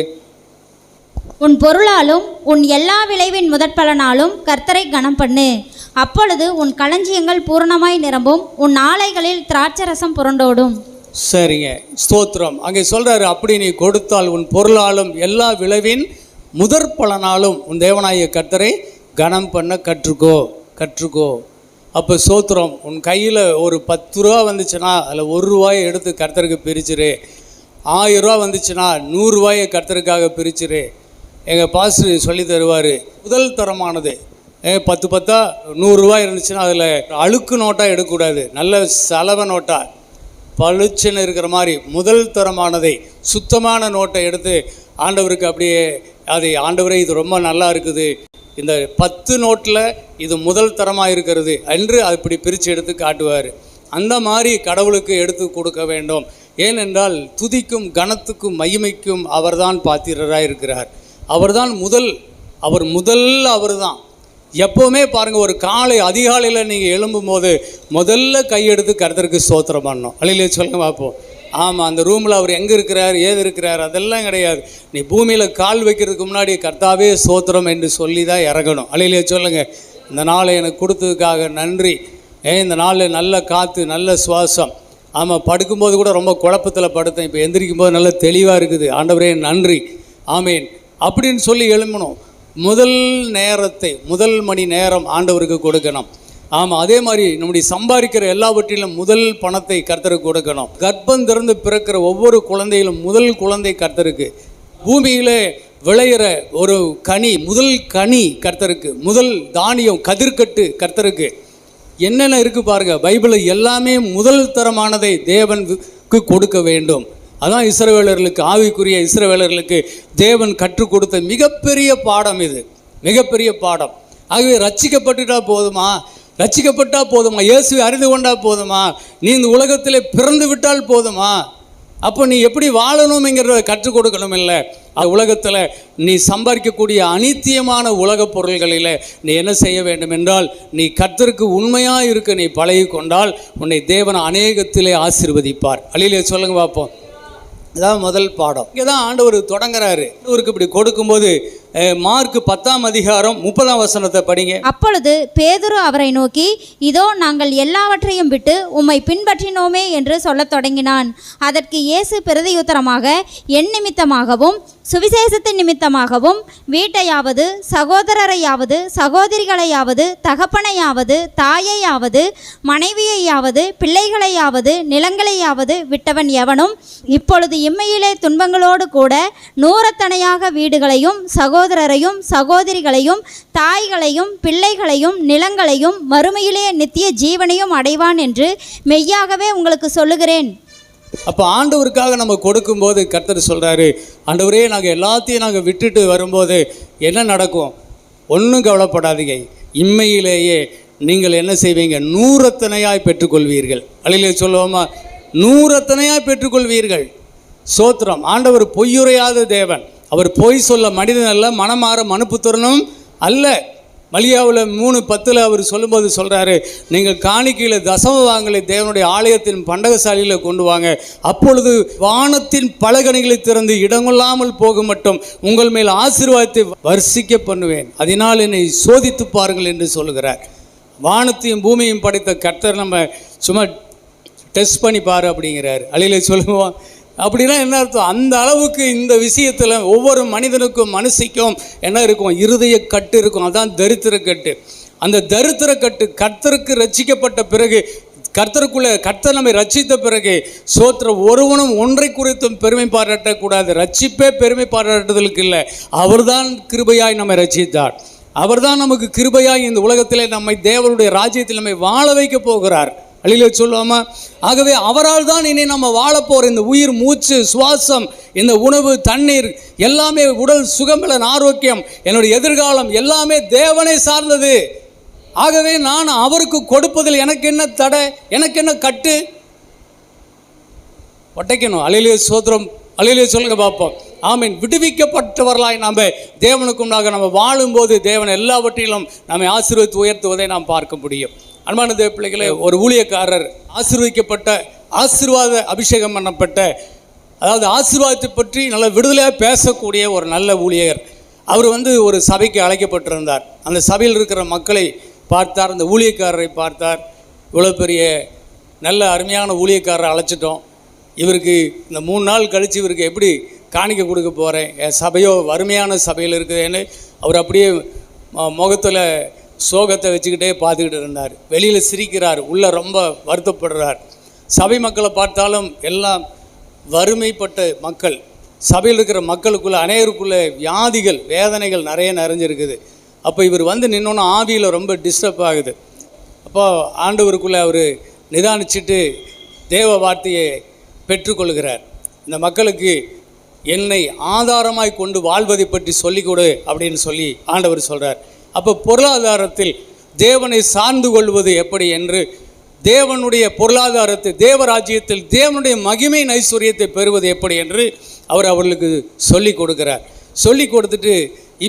உன் பொருளாலும் உன் எல்லா விளைவின் முதற்பலனாலும் கர்த்தரை கனம் பண்ணு, அப்பொழுது உன் களஞ்சியங்கள் பூரணமாய் நிரம்பும், உன் ஆலைகளில் திராட்சரசம் புரண்டோடும். சரிங்க, ஸ்தோத்திரம். அங்கே சொல்கிறாரு, அப்படி நீ கொடுத்தால் உன் பொருளாலும் எல்லா விளைவின் முதற்பலனாலும் உன் தேவனாகிய கர்த்தரை கனம் பண்ண கற்றுக்கோ. அப்போ ஸ்தோத்திரம். உன் கையில் ஒரு 10 ரூபா வந்துச்சுன்னா அதில் 1 ரூபாயை எடுத்து கர்த்தருக்கு பிரிச்சிரு. 1000 ரூபா வந்துச்சுன்னா 100 ரூபாயை கர்த்தருக்காக பிரிச்சிரு. எங்கள் பாஸ்டர் சொல்லி தருவார், முதல் தரமானது 10 100 ரூபாய் இருந்துச்சுன்னா அதில் அழுக்கு நோட்டாக எடுக்கக்கூடாது, நல்ல செலவை நோட்டாக பளிச்சுன்னு இருக்கிற மாதிரி முதல் தரமானதை, சுத்தமான நோட்டை எடுத்து ஆண்டவருக்கு அப்படியே அதை, ஆண்டவரே இது ரொம்ப நல்லா இருக்குது, இந்த 10 நோட்டில் இது முதல் தரமாக இருக்கிறது என்று அப்படி பிரித்து எடுத்து காட்டுவார். அந்த மாதிரி கடவுளுக்கு எடுத்து கொடுக்க வேண்டும். ஏனென்றால் துதிக்கும் கனத்துக்கும் மகிமைக்கும் அவர்தான் பாத்திரராக இருக்கிறார். அவர்தான் அவர் தான். எப்போவுமே பாருங்கள், ஒரு அதிகாலையில் நீங்கள் எழும்பும் போது முதல்ல கையெடுத்து கர்த்தருக்கு ஸ்தோத்திரம் பண்ணணும். அல்லேலூயா சொல்லுங்க பார்ப்போம். ஆமாம், அந்த ரூமில் அவர் எங்கே இருக்கிறார், ஏது இருக்கிறார் அதெல்லாம் கிடையாது. நீ பூமியில் கால் வைக்கிறதுக்கு முன்னாடி கர்த்தாவே ஸ்தோத்திரம் என்று சொல்லி தான் இறங்கணும். அல்லேலூயா சொல்லுங்கள். இந்த நாளை எனக்கு கொடுத்ததுக்காக நன்றி. இந்த நாளில் நல்ல காற்று, நல்ல சுவாசம். ஆமாம், படுக்கும்போது கூட ரொம்ப குழப்பத்தில் படுத்தேன், இப்போ எந்திரிக்கும் போது நல்ல தெளிவாக இருக்குது, ஆண்டவரே நன்றி, ஆமீன் அப்படின்னு சொல்லி எழும்பணும். முதல் மணி நேரம் ஆண்டவருக்கு கொடுக்கணும். ஆமாம், அதே மாதிரி நம்முடைய சம்பாதிக்கிற எல்லாவற்றிலும் முதல் பணத்தை கர்த்தருக்கு கொடுக்கணும். கர்ப்பம் திறந்து பிறக்கிற ஒவ்வொரு குழந்தையிலும் முதல் குழந்தை கர்த்தருக்கு. பூமியில் விளையிற ஒரு முதல் கனி கர்த்தருக்கு. முதல் தானியம், கதிர்கட்டு கர்த்தருக்கு. என்னென்ன இருக்குது பாருங்கள், பைபிளில் எல்லாமே முதல் தரமானதை தேவனுக்கு கொடுக்க வேண்டும். அதான் இஸ்ரவேலர்களுக்கு, ஆவிக்குரிய இஸ்ரவேலர்களுக்கு தேவன் கற்றுக் கொடுத்த மிகப்பெரிய பாடம் இது, மிகப்பெரிய பாடம். ஆகவே ரட்சிக்கப்பட்டால் போதுமா? இயேசுவை அறிந்து கொண்டால் போதுமா? நீ இந்த உலகத்தில் பிறந்து விட்டால் போதுமா? அப்போ நீ எப்படி வாழணும்ங்கிறத கற்றுக் கொடுக்கணும். இல்லை, உலகத்தில் நீ சம்பாதிக்கக்கூடிய அநித்தியமான உலக பொருள்களில் நீ என்ன செய்ய வேண்டும் என்றால், நீ கர்த்தருக்கு உண்மையாக இருக்க நீ பழகி கொண்டால் உன்னை தேவன் அநேகத்திலே ஆசீர்வதிப்பார். அல்லேலூயா சொல்லுங்க பார்ப்போம். இதான் முதல் பாடம். இங்கே தான் ஆண்டவர் தொடங்குறாரு. ஆண்டவருக்கு இப்படி கொடுக்கும்போது மார்க் 10ஆம் அதிகாரம் 30ஆம் வசனத்தை படிங்க. அப்பொழுது பேதுரு அவரை நோக்கி, இதோ நாங்கள் எல்லாவற்றையும் விட்டு உம்மை பின்பற்றினோமே என்று சொல்லத் தொடங்கினான். அதற்கு இயேசு பிரதியுத்தரமாக, என் நிமித்தமாகவும் சுவிசேஷத்தின் நிமித்தமாகவும் வீட்டையாவது சகோதரரையாவது சகோதரிகளையாவது தகப்பனையாவது தாயையாவது மனைவியையாவது பிள்ளைகளையாவது நிலங்களையாவது விட்டவன் எவனும் இப்பொழுது இம்மையிலே துன்பங்களோடு கூட நூறத்தனையாக வீடுகளையும் சகோதரரையும் சகோதரிகளையும் தாய்களையும் பிள்ளைகளையும் நிலங்களையும் மறுமையிலே நித்திய ஜீவனையும் அடைவான் என்று மெய்யாகவே உங்களுக்கு சொல்லுகிறேன். அப்போ ஆண்டவருக்காக நம்ம கொடுக்கும்போது கர்த்தர் சொல்கிறாரு, ஆண்டவரே நாங்கள் எல்லாத்தையும் நாங்கள் விட்டுட்டு வரும்போது என்ன நடக்கும்? ஒன்றும் கவலைப்படாதீங்க, இம்மையிலேயே நீங்கள் என்ன செய்வீங்க? நூறத்தனையாய் பெற்றுக்கொள்வீர்கள். அல்லையிலே சொல்லுவோமா? நூறத்தனையாய் பெற்றுக்கொள்வீர்கள். சோத்திரம். ஆண்டவர் பொய்யுரையாத தேவன். அவர் பொய் சொல்ல மனிதன் அல்ல, மனமாற மனுப்புத்திறனும் அல்ல. மலியாவில் 3:10 அவர் சொல்லும்போது சொல்கிறாரு, நீங்கள் காணிக்கையில் தசம வாங்கலை தேவனுடைய ஆலயத்தின் பண்டகசாலையில் கொண்டு வாங்க, அப்பொழுது வானத்தின் பலகணிகளை திறந்து இடங்கொள்ளாமல் போக மட்டும் உங்கள் மேல் ஆசீர்வாதத்தை வர்ஷிக்க பண்ணுவேன், அதனால் என்னை சோதித்து பாருங்கள் என்று சொல்லுகிறார். வானத்தையும் பூமியையும் படைத்த கர்த்தர் நம்ம சும்மா டெஸ்ட் பண்ணி பாரு அப்படிங்கிறார். அழியில சொல்லுவோம். அப்படின்னா என்ன அர்த்தம்? அந்த அளவுக்கு இந்த விஷயத்தில் ஒவ்வொரு மனிதனுக்கும் மனுஷிக்கும் என்ன இருக்கும்? இருதய கட்டு இருக்கும். அதான் தரித்திர கட்டு. அந்த தரித்திர கட்டு கர்த்தருக்கு ரட்சிக்கப்பட்ட பிறகு, கர்த்தர் நம்மை ரட்சித்த பிறகு சோத்திர ஒருவனும் ஒன்றை குறித்தும் பெருமை பாராட்டக்கூடாது. ரட்சிப்பே பெருமை பாராட்டுதலுக்கு இல்லை. அவர்தான் கிருபையாய் நம்மை ரட்சித்தார். அவர்தான் நமக்கு கிருபையாய் இந்த உலகத்திலே நம்மை தேவனுடைய ராஜ்யத்தில் நம்மை வாழ வைக்க போகிறார். அழியில சொல்லுவோமா? ஆகவே அவரால் தான் இனி நம்ம வாழப்போகிற இந்த உயிர், மூச்சு, சுவாசம், இந்த உணவு, தண்ணீர் எல்லாமே, உடல் சுகம்பலன், ஆரோக்கியம், என்னுடைய எதிர்காலம் எல்லாமே தேவனை சார்ந்தது. ஆகவே நான் அவருக்கு கொடுப்பதில் எனக்கு என்ன தடை? எனக்கு என்ன கட்டு? ஒட்டைக்கணும். அழியிலே சோத்திரம். அழியிலே சொல்லுங்க பார்ப்போம். ஆமீன். விடுவிக்கப்பட்டவர்களாய் நாம் தேவனுக்குண்டாக நம்ம வாழும்போது தேவன் எல்லாவற்றிலும் நம்மை ஆசீர்வதித்து உயர்த்துவதை நாம் பார்க்க முடியும். அன்பான தேவ பிள்ளைகளே, ஒரு ஊழியக்காரர் ஆசீர்வதிக்கப்பட்ட, ஆசீர்வாத அபிஷேகம் பண்ணப்பட்ட, அதாவது ஆசீர்வாதத்தை பற்றி நல்ல விடுதலையாக பேசக்கூடிய ஒரு நல்ல ஊழியர். அவர் ஒரு சபைக்கு அழைக்கப்பட்டிருந்தார். அந்த சபையில் இருக்கிற மக்களை பார்த்தார், அந்த ஊழியக்காரரை பார்த்தார். இவ்வளோ பெரிய நல்ல அருமையான ஊழியக்காரரை அழைச்சிட்டோம், இவருக்கு இந்த 3 நாள் கழித்து இவருக்கு எப்படி காணிக்க கொடுக்க போகிறேன், என் சபையோ வறுமையான சபையில் இருக்குதுன்னு அவர் அப்படியே முகத்தில் சோகத்தை வச்சுக்கிட்டே பார்த்துக்கிட்டு இருந்தார். வெளியில் சிரிக்கிறார், உள்ளே ரொம்ப வருத்தப்படுறார். சபை மக்களை பார்த்தாலும் எல்லாம் வறுமைப்பட்ட மக்கள். சபையில் இருக்கிற மக்களுக்குள்ளே அநேகருக்குள்ளே வியாதிகள், வேதனைகள் நிறைய நிறைஞ்சிருக்குது. அப்போ இவர் நின்னோன்னு ஆவியில் ரொம்ப டிஸ்டர்ப் ஆகுது. அப்போ ஆண்டவருக்குள்ளே அவர் நிதானிச்சுட்டு தேவ வார்த்தையை பெற்றுக்கொள்கிறார். இந்த மக்களுக்கு என்னை ஆதாரமாய் கொண்டு வாழ்வதை பற்றி சொல்லிக் கொடு அப்படின்னு சொல்லி ஆண்டவர் சொல்கிறார். அப்போ பொருளாதாரத்தில் தேவனை சார்ந்து கொள்வது எப்படி என்று, தேவனுடைய பொருளாதாரத்தை, தேவராஜ்யத்தில் தேவனுடைய மகிமை ஐஸ்வர்யத்தை பெறுவது எப்படி என்று அவர்களுக்கு சொல்லி கொடுக்கிறார். சொல்லி கொடுத்துட்டு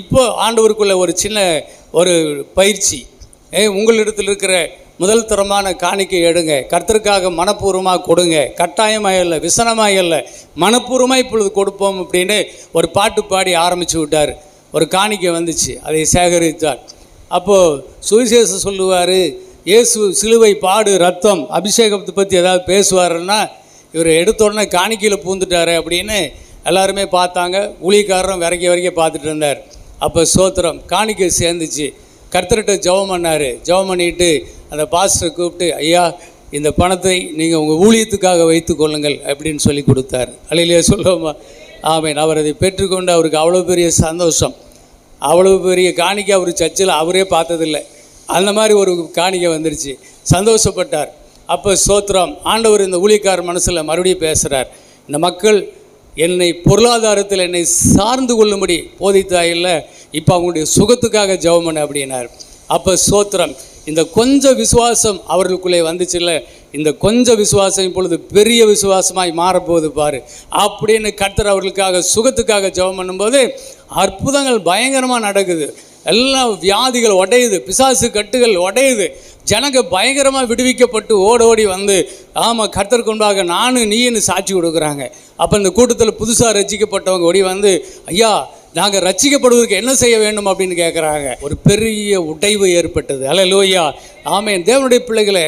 இப்போ ஆண்டவருக்குள்ள ஒரு சின்ன ஒரு பயிற்சி, உங்களிடத்தில் இருக்கிற முதல் தரமான காணிக்கை எடுங்க, கர்த்தருக்காக மனப்பூர்வமாக கொடுங்க, கட்டாயமாக இல்லை, விசனமாக இல்லை, மனப்பூர்வமாக இப்பொழுது கொடுப்போம் அப்படின்னு ஒரு பாட்டு பாடி ஆரம்பித்து விட்டார். ஒரு காணிக்கை வந்துச்சு, அதை சேகரித்தார். அப்போது சுவிசேஷம் சொல்லுவார், இயேசு சிலுவை, பாடு, ரத்தம், அபிஷேகத்தை பற்றி ஏதாவது பேசுவாருன்னா இவர் எடுத்த உடனே காணிக்கையில் பூந்துட்டார் அப்படின்னு எல்லாருமே பார்த்தாங்க. ஊழியக்காரரும் வரைக்க பார்த்துட்டு இருந்தார். அப்போ சோத்திரம், காணிக்கை சேர்ந்துச்சு. கர்த்தர்கிட்ட ஜெபம் பண்ணார். ஜெபம் பண்ணிட்டு அந்த பாஸ்டரை கூப்பிட்டு, ஐயா இந்த பணத்தை நீங்கள் உங்கள் ஊழியத்துக்காக வைத்து கொள்ளுங்கள் அப்படின்னு சொல்லி கொடுத்தார். அல்லையிலே சொல்லுவோமா? ஆமீன். அவர் அதை பெற்றுக்கொண்டு அவருக்கு அவ்வளோ பெரிய சந்தோஷம். அவ்வளோ பெரிய காணிக்கை அவர் சர்ச்சில் அவரே பார்த்ததில்லை. அந்த மாதிரி ஒரு காணிக்கை வந்துருச்சு. சந்தோஷப்பட்டார். அப்போ சோத்திரம், ஆண்டவர் இந்த ஊழியக்காரர் மனசில் மறுபடியும் பேசுகிறார். இந்த மக்கள் என்னை பொருளாதாரத்தில் என்னை சார்ந்து கொள்ளும்படி போதித்தாயில்லை, இப்போ அவங்களுடைய சுகத்துக்காக ஜெபம் பண்ண அப்படின்னார். அப்போ சோத்திரம், இந்த கொஞ்சம் விசுவாசம் அவர்களுக்குள்ளே வந்துச்சுல்ல, இந்த கொஞ்சம் விசுவாசம் இப்பொழுது பெரிய விசுவாசமாய் மாறப்போகுது பாரு அப்படின்னு கர்த்தர் அவர்களுக்காக சுகத்துக்காக ஜெபம் பண்ணும்போது அற்புதங்கள் பயங்கரமாக நடக்குது. எல்லாம் வியாதிகள் உடையுது, பிசாசு கட்டுகள் உடையுது, ஜனங்க பயங்கரமாக விடுவிக்கப்பட்டு ஓடோடி ஆமாம் கர்த்தர் கொண்டாக நானும் நீன்னு சாட்சி கொடுக்குறாங்க. அப்போ இந்த கூட்டத்தில் புதுசாக ரசிக்கப்பட்டவங்க ஓடி ஐயா நாங்கள் ரட்சிக்கப்படுவதற்கு என்ன செய்ய வேண்டும் அப்படின்னு கேட்குறாங்க. ஒரு பெரிய உடைவு ஏற்பட்டது. அல்லேலூயா, ஆமென். தேவனுடைய பிள்ளைகளே,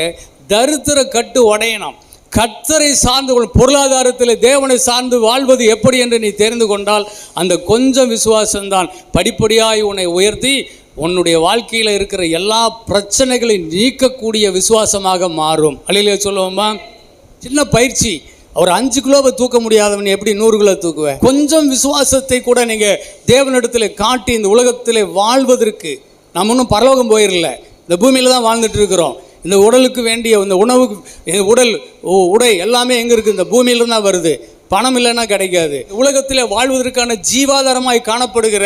தரித்திர கட்டு உடையணும். கர்த்தரை சார்ந்து பொருளாதாரத்தில் தேவனை சார்ந்து வாழ்வது எப்படி என்று நீ தெரிந்து கொண்டால் அந்த கொஞ்சம் விசுவாசம்தான் படிப்படியாய் உன்னை உயர்த்தி உன்னுடைய வாழ்க்கையில் இருக்கிற எல்லா பிரச்சனைகளையும் நீக்கக்கூடிய விசுவாசமாக மாறும். அல்லேலூயா சொல்லுவோமா? சின்ன பயிற்சி. ஒரு 5 கிலோவை தூக்க முடியாதவன் எப்படி 100 கிலோ தூக்குவேன்? கொஞ்சம் விசுவாசத்தை கூட நீங்கள் தேவனிடத்தில் காட்டி இந்த உலகத்தில் வாழ்வதற்கு நம்ம இன்னும் பரலோகம் போயிடல, இந்த பூமியில் தான் வாழ்ந்துட்டு இருக்கிறோம். இந்த உடலுக்கு வேண்டிய இந்த உணவுக்கு உடல் உடை எல்லாமே எங்கே இருக்குது? இந்த பூமியில தான் வருது. பணம் இல்லைன்னா கிடைக்காது. உலகத்தில் வாழ்வதற்கான ஜீவாதாரமாய் காணப்படுகிற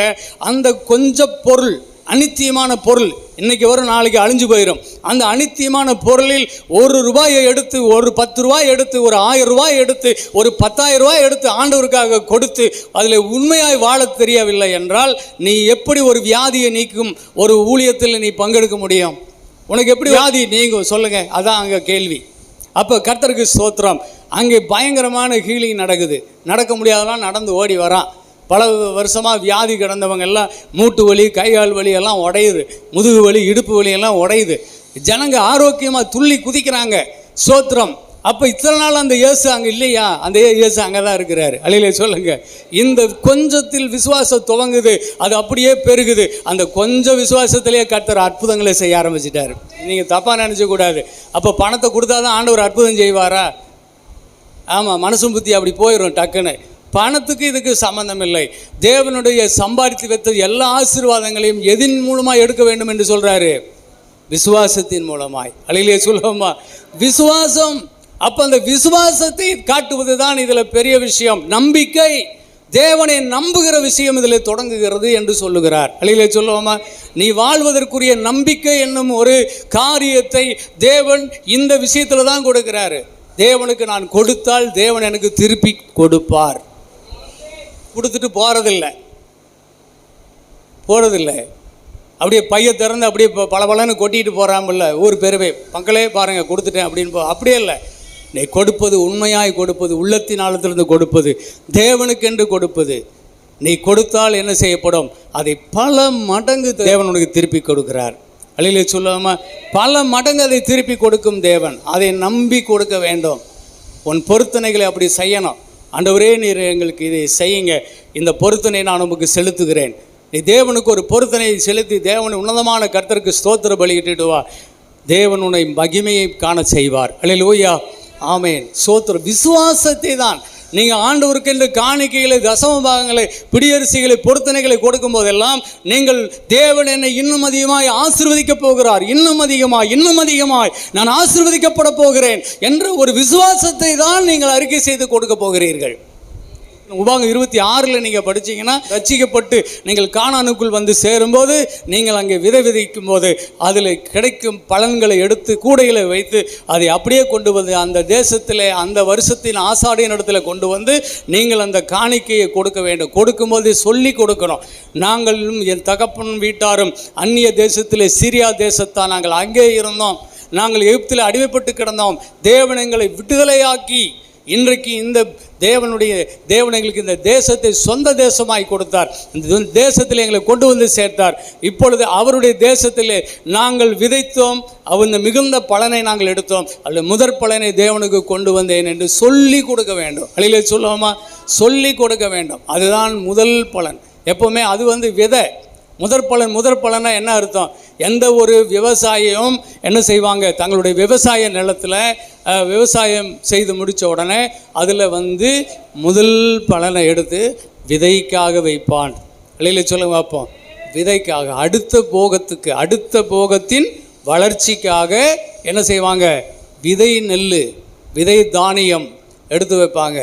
அந்த கொஞ்சம் பொருள், அனித்தியமான பொருள், இன்னைக்கு வரும் நாளைக்கு அழிஞ்சு போயிடும். அந்த அனித்தியமான பொருளில் 1 ரூபாயை எடுத்து, ஒரு 10 ரூபாய் எடுத்து, ஒரு 1000 ரூபாய் எடுத்து, ஒரு 10,000 ரூபாய் எடுத்து ஆண்டவருக்காக கொடுத்து அதில் உண்மையாய் வாழ தெரியவில்லை என்றால் நீ எப்படி ஒரு வியாதியை நீக்கும் ஒரு ஊழியத்தில் நீ பங்கெடுக்க முடியும்? உனக்கு எப்படி வியாதி நீங்கும் சொல்லுங்க? அதான் அங்கே கேள்வி. அப்போ கர்த்தருக்கு ஸ்தோத்திரம். அங்கே பயங்கரமான ஹீலிங் நடக்குது. நடக்க முடியாதெல்லாம் நடந்து ஓடி வரான். பல வருஷமாக வியாதி கிடந்தவங்க எல்லாம் மூட்டு வலி, கைகால் வலி எல்லாம் உடையுது, முதுகு வலி, இடுப்பு வலி எல்லாம் உடையுது. ஜனங்க ஆரோக்கியமாக துள்ளி குதிக்கிறாங்க. ஸ்தோத்திரம். அப்போ இத்தனை நாள் அந்த இயேசு அங்கே இல்லையா? அந்த இயேசு அங்கே தான் இருக்கிறாரு. அல்லேலூயா சொல்லுங்க. இந்த கொஞ்சத்தில் விசுவாசம் துவங்குது, அது அப்படியே பெருகுது. அந்த கொஞ்சம் விசுவாசத்திலேயே கர்த்தர் அற்புதங்களை செய்ய ஆரம்பிச்சிட்டாரு. நீங்கள் தப்பாக நினச்சக்கூடாது. அப்போ பணத்தை கொடுத்தா தான் ஆண்டவர் அற்புதம் செய்வாரா? ஆமாம், மனசும் புத்தி அப்படி போயிடும் டக்குன்னு. பணத்துக்கு இதுக்கு சம்பந்தம் இல்லை. தேவனுடைய சம்பாதித்து வைத்த எல்லா ஆசீர்வாதங்களையும் எதின் மூலமாக எடுக்க வேண்டும் என்று சொல்கிறாரு? விசுவாசத்தின் மூலமாய். அல்லேலூயா சொல்லுவோமா? விசுவாசம். அப்போ அந்த விசுவாசத்தை காட்டுவது தான் இதில் பெரிய விஷயம். நம்பிக்கை, தேவனை நம்புகிற விஷயம் இதில் தொடங்குகிறது என்று சொல்லுகிறார். அல்லேலூயா சொல்லுவோமா? நீ வாழ்வதற்குரிய நம்பிக்கை என்னும் ஒரு காரியத்தை தேவன் இந்த விஷயத்தில் தான் கொடுக்கிறாரு. தேவனுக்கு நான் கொடுத்தால் தேவன் எனக்கு திருப்பி கொடுப்பார். கொடுத்துட்டு போகிறதில்லை. அப்படியே பைய திறந்து அப்படியே பலன்னு கொட்டிட்டு போகிறாமல்ல ஊர் பெருவே மக்களே பாருங்கள் கொடுத்துட்டேன் அப்படின்னு அப்படியே இல்லை. நீ கொடுப்பது, உண்மையாய் கொடுப்பது, உள்ளத்தின் ஆழத்திலிருந்து கொடுப்பது, தேவனுக்கென்று கொடுப்பது. நீ கொடுத்தால் என்ன செய்யப்படும்? அதை பல மடங்கு தேவன் உனக்கு திருப்பி கொடுக்கிறார். அல்லேலூயா சொல்லாமல் பல மடங்கு அதை திருப்பி கொடுக்கும் தேவன். அதை நம்பி கொடுக்க வேண்டும். உன் பொருத்தனைகளை அப்படி செய்யணும். ஆண்டவரே, நீர் எங்களுக்கு இதை செய்யுங்க, இந்த பொருத்தனை நான் உமக்கு செலுத்துகிறேன். நீ தேவனுக்கு ஒரு பொருத்தனையை செலுத்தி தேவனை உன்னதமான கர்த்தருக்கு ஸ்தோத்திர பலியிட்டு வா. தேவன் உன்னை மகிமையை காண செய்வார். அல்லேலூயா, ஆமென். ஸ்தோத்திரம். விசுவாசத்தை தான் நீங்கள் ஆண்டவருக்கு என்று காணிக்கைகளை, தசம பாகங்களை, பிடியரிசிகளை, பொருத்தனைகளை கொடுக்கும் போதெல்லாம் நீங்கள் தேவன் என்னை இன்னும் அதிகமாய் ஆசீர்வதிக்கப் போகிறார், இன்னும் அதிகமாய் நான் ஆசீர்வதிக்கப்பட போகிறேன் என்ற ஒரு விசுவாசத்தை தான் நீங்கள் அறிக்கை செய்து கொடுக்க போகிறீர்கள். உபாகம் 26 நீங்கள் படிச்சீங்கன்னா, ரட்சிக்கப்பட்டு நீங்கள் கானானுக்குள் வந்து சேரும்போது நீங்கள் அங்கே விதைக்கும் போது அதில் கிடைக்கும் பலன்களை எடுத்து கூடையில் வைத்து அதை அப்படியே கொண்டு வந்து அந்த தேசத்தில் அந்த வருஷத்தின் ஆசாரியின் இடத்துல கொண்டு வந்து நீங்கள் அந்த காணிக்கையை கொடுக்க வேண்டும். கொடுக்கும்போது சொல்லி கொடுக்கணும். நாங்களும் என் தகப்பன் வீட்டாரும் அந்நிய தேசத்தில், சிரியா தேசத்தான் நாங்கள் அங்கே இருந்தோம். நாங்கள் எகிப்தில் அடிமைப்பட்டு கிடந்தோம். தேவன் எங்களை விடுதலையாக்கி இன்றைக்கு இந்த தேவன் எங்களுக்கு இந்த தேசத்தை சொந்த தேசமாய் கொடுத்தார். இந்த தேசத்தில் எங்களை கொண்டு வந்து சேர்த்தார். இப்பொழுது அவருடைய தேசத்திலே நாங்கள் விதைத்தோம், அந்த மிகுந்த பலனை நாங்கள் எடுத்தோம். அதில் முதற் பலனை தேவனுக்கு கொண்டு வந்தேன் என்று சொல்லி கொடுக்க வேண்டும். அல்லேலூயா சொல்லுவோமா? சொல்லி கொடுக்க வேண்டும். அதுதான் முதல் பலன். எப்போவுமே அது விதை. முதற் பலனா என்ன அர்த்தம்? எந்த ஒரு விவசாயியும் என்ன செய்வாங்க? தங்களுடைய விவசாய நிலத்தில் விவசாயம் செய்து முடித்த உடனே அதில் முதல் பலனை எடுத்து விதைக்காக வைப்பான். அல்லேலூயா சொல்லுங்க பார்ப்போம். விதைக்காக, அடுத்த போகத்தின் வளர்ச்சிக்காக என்ன செய்வாங்க? விதை நெல், விதை தானியம் எடுத்து வைப்பாங்க.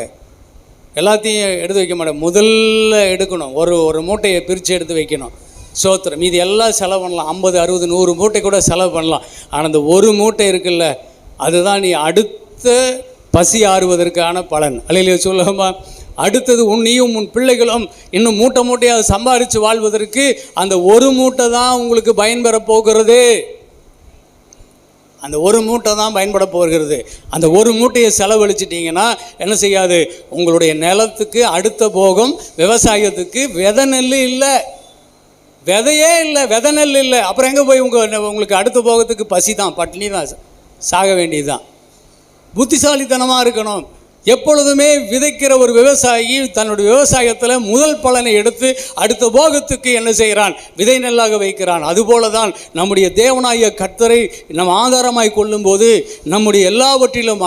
எல்லாத்தையும் எடுத்து வைக்க மாட்டேன். முதல்ல எடுக்கணும். ஒரு மூட்டையை பிரித்து எடுத்து வைக்கணும். சோத்திரம். மீது எல்லாம் செலவு பண்ணலாம். 50, 60, 100 மூட்டை கூட செலவு பண்ணலாம். ஆனால் அந்த ஒரு மூட்டை இருக்குல்ல, அதுதான் நீ அடுத்த பசி ஆறுவதற்கான பலன். அல்லேலூயா சொல்லுமா? அடுத்தது நீயும் உன் பிள்ளைகளும் இன்னும் மூட்டையாக சம்பாதிச்சு வாழ்வதற்கு அந்த ஒரு மூட்டை தான் உங்களுக்கு பயன்பெற போகிறது. அந்த ஒரு மூட்டை தான் பயன்பட போகிறது. அந்த ஒரு மூட்டையை செலவழிச்சிட்டிங்கன்னா என்ன செய்யாது? உங்களுடைய நிலத்துக்கு அடுத்த போகம் விவசாயத்துக்கு விதை நெல் இல்லை, விதையே இல்லை, விதை நெல் இல்லை. அப்புறம் எங்கே போய் உங்களுக்கு அடுத்த போகத்துக்கு பசி தான், பட்டினி தான், சாக வேண்டியது தான். புத்திசாலித்தனமாக இருக்கணும். எப்பொழுதுமே விதைக்கிற ஒரு விவசாயி தன்னுடைய விவசாயத்தில் முதல் பலனை எடுத்து அடுத்த போகத்துக்கு என்ன செய்கிறான்? விதை நெல்லாக வைக்கிறான். அதுபோல தான் நம்முடைய தேவனாகிய கர்த்தரை நம் ஆதாரமாய் கொள்ளும்போது நம்முடைய எல்லாவற்றிலும்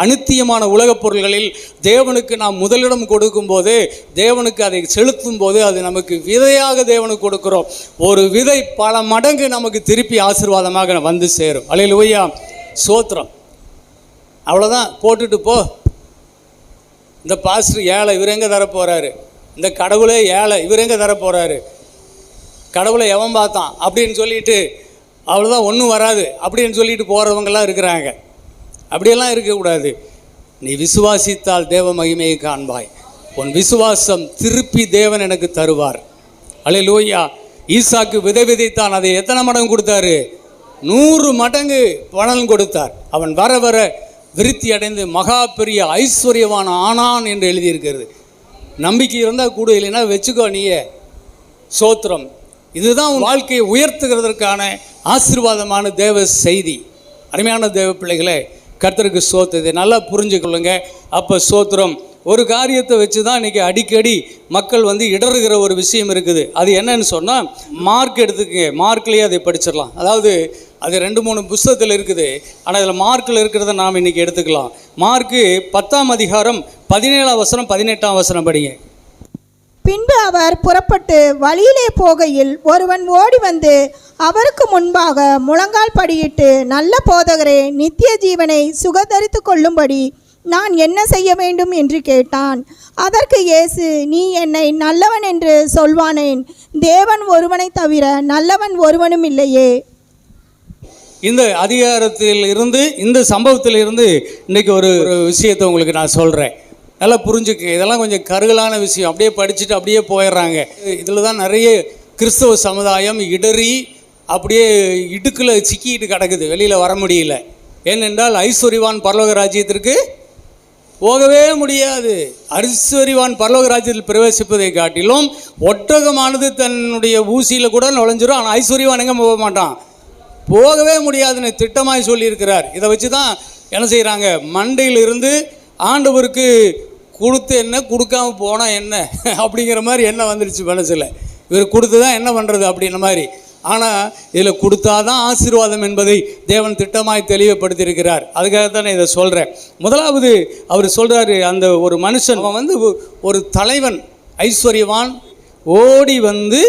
அனித்தியமான உலகப் பொருள்களில் தேவனுக்கு நாம் முதலிடம் கொடுக்கும்போது, தேவனுக்கு அதை செலுத்தும் போது அது நமக்கு விதையாக தேவனுக்கு கொடுக்கிறோம். ஒரு விதை பல மடங்கு நமக்கு திருப்பி ஆசீர்வாதமாக வந்து சேரும். அல்லேலூயா, ஸ்தோத்திரம். அவ்வளோதான், போட்டுட்டு போ. இந்த பாஸ்டர் ஏழை, இவர் எங்கே தரப்போகிறாரு? இந்த கடவுளே ஏழை, இவர் எங்கே தரப்போகிறாரு? கடவுளை எவன் பார்த்தான் அப்படின்னு சொல்லிட்டு அவ்வளோதான், ஒன்றும் வராது அப்படின்னு சொல்லிட்டு போகிறவங்கெல்லாம் இருக்கிறாங்க. அப்படியெல்லாம் இருக்கக்கூடாது. நீ விசுவாசித்தால் தேவ மகிமையை காண்பாய். உன் விசுவாசம் திருப்பி தேவன் எனக்கு தருவார். அல்லேலூயா. ஈசாக்கு விதைத்தான், அதை எத்தனை மடங்கு கொடுத்தாரு? 100 மடங்கு பலன் கொடுத்தார். அவன் வர வர விருத்தி அடைந்து மகா பெரிய ஐஸ்வர்யவான ஆனான் என்று எழுதியிருக்கிறது. நம்பிக்கை இருந்தால் கூட, இல்லைன்னா வச்சுக்கோ நீயே. சோத்திரம். இதுதான் உன் வாழ்க்கையை உயர்த்துகிறதற்கான ஆசீர்வாதமான தேவ செய்தி. அருமையான தேவ பிள்ளைகளே, கர்த்தருக்கு சோத்திரம். இதை நல்லா புரிஞ்சுக்கொள்ளுங்க. அப்போ சோத்திரம். ஒரு காரியத்தை வச்சு தான் இன்றைக்கி அடிக்கடி மக்கள் இடறுகிற ஒரு விஷயம் இருக்குது. அது என்னன்னு சொன்னால், மார்க் எடுத்துக்கங்க. மார்க்லேயே அதை படிச்சிடலாம். அதாவது அது 2-3 புஸ்தகத்தில் இருக்குது. ஆனால் இதில் மார்க்கில் இருக்கிறத நாம் இன்றைக்கி எடுத்துக்கலாம். மார்க்கு 10ஆம் அதிகாரம் 17ஆம் வசனம் 18ஆம் வசனம் படிங்க. பின்பு அவர் புறப்பட்டு வழியிலே போகையில் ஒருவன் ஓடி வந்து அவருக்கு முன்பாக முழங்கால் படியிட்டு, நல்ல போதகரே, நித்திய ஜீவனை சுகந்தரித்து கொள்ளும்படி நான் என்ன செய்ய வேண்டும் என்று கேட்டான். அதற்கு இயேசு, நீ என்னை நல்லவன் என்று சொல்வானேன்? தேவன் ஒருவனை தவிர நல்லவன் ஒருவனும் இல்லையே. இந்த அதிகாரத்தில் இருந்து, இந்த சம்பவத்தில் இருந்து இன்றைக்கி ஒரு விஷயத்தை உங்களுக்கு நான் சொல்கிறேன். நல்லா புரிஞ்சுக்க. இதெல்லாம் கொஞ்சம் கருகலான விஷயம். அப்படியே படிச்சுட்டு அப்படியே போயிடுறாங்க. இதில் தான் நிறைய கிறிஸ்தவ சமுதாயம் இடறி அப்படியே இடுக்கில் சிக்கிட்டு கிடக்குது, வெளியில் வர முடியல. ஏனென்றால் ஐஸ்வர்யவான் பரலோக ராஜ்யத்திற்கு போகவே முடியாது. ஐஸ்வர்யவான் பரலோக ராஜ்யத்தில் பிரவேசிப்பதை காட்டிலும் ஒட்டகமானது தன்னுடைய ஊசியில் கூட நுழைஞ்சிரும். ஆனால் ஐஸ்வர்யவான் எங்கே போக மாட்டான், போகவே முடியாதுன்னு திட்டமாய் சொல்லியிருக்கிறார். இதை வச்சு தான் என்ன செய்கிறாங்க? மண்டையிலிருந்து ஆண்டவருக்கு கொடுத்து என்ன, கொடுக்காம போனால் என்ன அப்படிங்கிற மாதிரி என்ன வந்துடுச்சு மனசில். இவர் கொடுத்து தான் என்ன பண்ணுறது அப்படின்ற மாதிரி. ஆனால் இதில் கொடுத்தாதான் ஆசீர்வாதம் என்பதை தேவன் திட்டமாய் தெளிவுபடுத்தியிருக்கிறார். அதுக்காகத்தான் நான் இதை சொல்கிறேன். முதலாவது அவர் சொல்கிறாரு, அந்த ஒரு மனுஷன், அவன் ஒரு தலைவன் ஐஸ்வர்யவான் ஓடி வந்து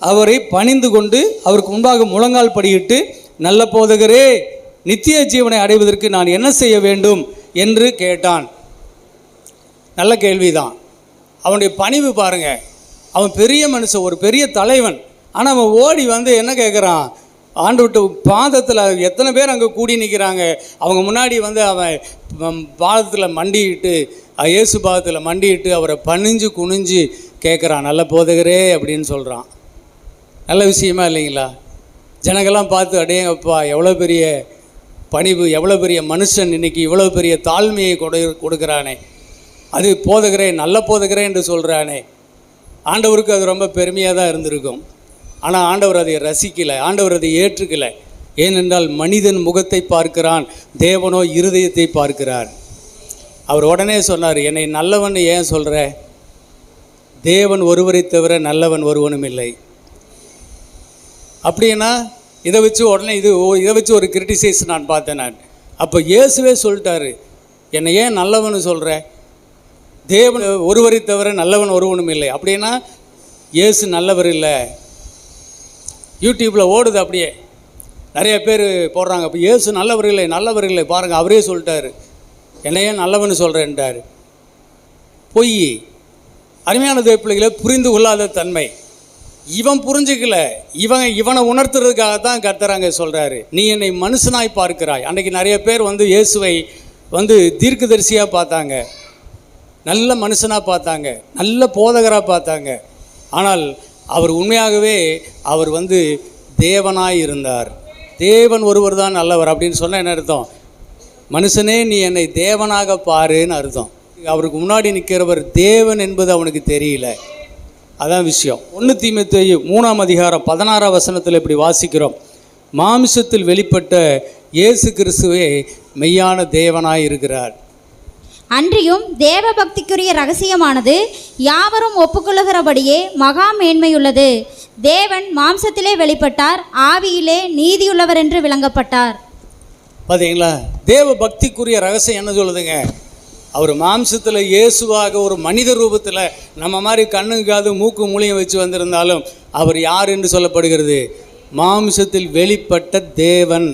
அவரை பணிந்து கொண்டு அவருக்கு முன்பாக முழங்கால் படியிட்டு, நல்ல போதகரே, நித்திய ஜீவனை அடைவதற்கு நான் என்ன செய்ய வேண்டும் என்று கேட்டான். நல்ல கேள்விதான். அவனுடைய பணிவு பாருங்கள். அவன் பெரிய மனுஷன், ஒரு பெரிய தலைவன். ஆனால் அவன் ஓடி வந்து என்ன கேட்குறான்? ஆண்டவர்கிட்ட பாதத்தில் எத்தனை பேர் அங்கே கூடி நிற்கிறாங்க. அவங்க முன்னாடி அவன் பாதத்தில் மண்டிட்டு, இயேசு பாதத்தில் மண்டிட்டு அவரை பணிஞ்சு குனிஞ்சு கேட்குறான், நல்ல போதகரே அப்படின்னு சொல்கிறான். நல்ல விஷயமா இல்லைங்களா? ஜனங்கள்லாம் பார்த்து, அடேங்கப்பா, எவ்வளோ பெரிய பணிவு, எவ்வளோ பெரிய மனுஷன், இன்றைக்கி இவ்வளோ பெரிய தாழ்மையை கொடுக்குறானே, அது போதகரே, நல்ல போதகரே என்று சொல்கிறானே. ஆண்டவருக்கு அது ரொம்ப பெருமையாக தான் இருந்திருக்கும். ஆனால் ஆண்டவர் அதை ரசிக்கலை, ஆண்டவர் அதை ஏற்றுக்கலை. ஏனென்றால் மனிதன் முகத்தை பார்க்கிறான், தேவனோ இருதயத்தை பார்க்கிறார். அவர் உடனே சொன்னார், என்னை நல்லவன் ஏன் சொல்கிற? தேவன் ஒருவரை தவிர நல்லவன் ஒருவனும் இல்லை. அப்படின்னா இதை வச்சு உடனே இதை வச்சு ஒரு கிரிட்டிசைஸ் நான் பார்த்தேன். நான் அப்போ இயேசுவே சொல்லிட்டாரு, என்னை ஏன் நல்லவன் சொல்கிற? தேவன் ஒருவரை தவிர நல்லவன் ஒருவனும் இல்லை. அப்படின்னா இயேசு நல்லவர் இல்லை. யூடியூப்பில் ஓடுது, அப்படியே நிறைய பேர் போடுறாங்க. அப்போ இயேசு நல்லவர் இல்லை, நல்லவர் இல்லை, பாருங்கள் அவரே சொல்லிட்டாரு, என்னையே நல்லவன்னு சொல்கிறேன்ட்டார். பொய். அருமையான தேவ பிள்ளைகளை, புரிந்து கொள்ளாத தன்மை. இவன் புரிஞ்சுக்கல, இவனை உணர்த்துறதுக்காகத்தான் கர்த்தராங்க சொல்கிறாரு, நீ என்னை மனுஷனாய் பார்க்கிறாய். அன்றைக்கி நிறைய பேர் இயேசுவை தீர்க்கதரிசியாக பார்த்தாங்க, நல்ல மனுஷனாக பார்த்தாங்க, நல்ல போதகராக பார்த்தாங்க. ஆனால் அவர் உண்மையாகவே அவர் தேவனாய் இருந்தார். தேவன் ஒருவர் தான் நல்லவர் அப்படின்னு சொன்னால் என்ன அர்த்தம்? மனுஷனே நீ என்னை தேவனாக பாருன்னு அர்த்தம். அவருக்கு முன்னாடி நிற்கிறவர் தேவன் என்பது அவனுக்கு தெரியல. அதான் விஷயம். 1 தீமோத்தேயு 3:16 இப்படி வாசிக்கிறோம், மாமிசத்தில் வெளிப்பட்ட இயேசு கிறிஸ்துவே மெய்யான தேவனாய் இருக்கிறார். அன்றியும் தேவ பக்திக்குரிய ரகசியமானது யாவரும் ஒப்புக்கொள்ளுகிறபடியே மகா மேன்மையுள்ளது. தேவன் மாம்சத்திலே வெளிப்பட்டார், ஆவியிலே நீதியுள்ளவர் என்று விளங்கப்பட்டார். பார்த்தீங்களா? தேவ பக்திக்குரிய ரகசியம் என்ன சொல்லுதுங்க? அவர் மாம்சத்தில் இயேசுவாக ஒரு மனித ரூபத்தில் நம்ம மாதிரி கண்ணுக்கு காது மூக்கு மூலியம் வச்சு வந்திருந்தாலும் அவர் யார் என்று சொல்லப்படுகிறது? மாம்சத்தில் வெளிப்பட்ட தேவன்.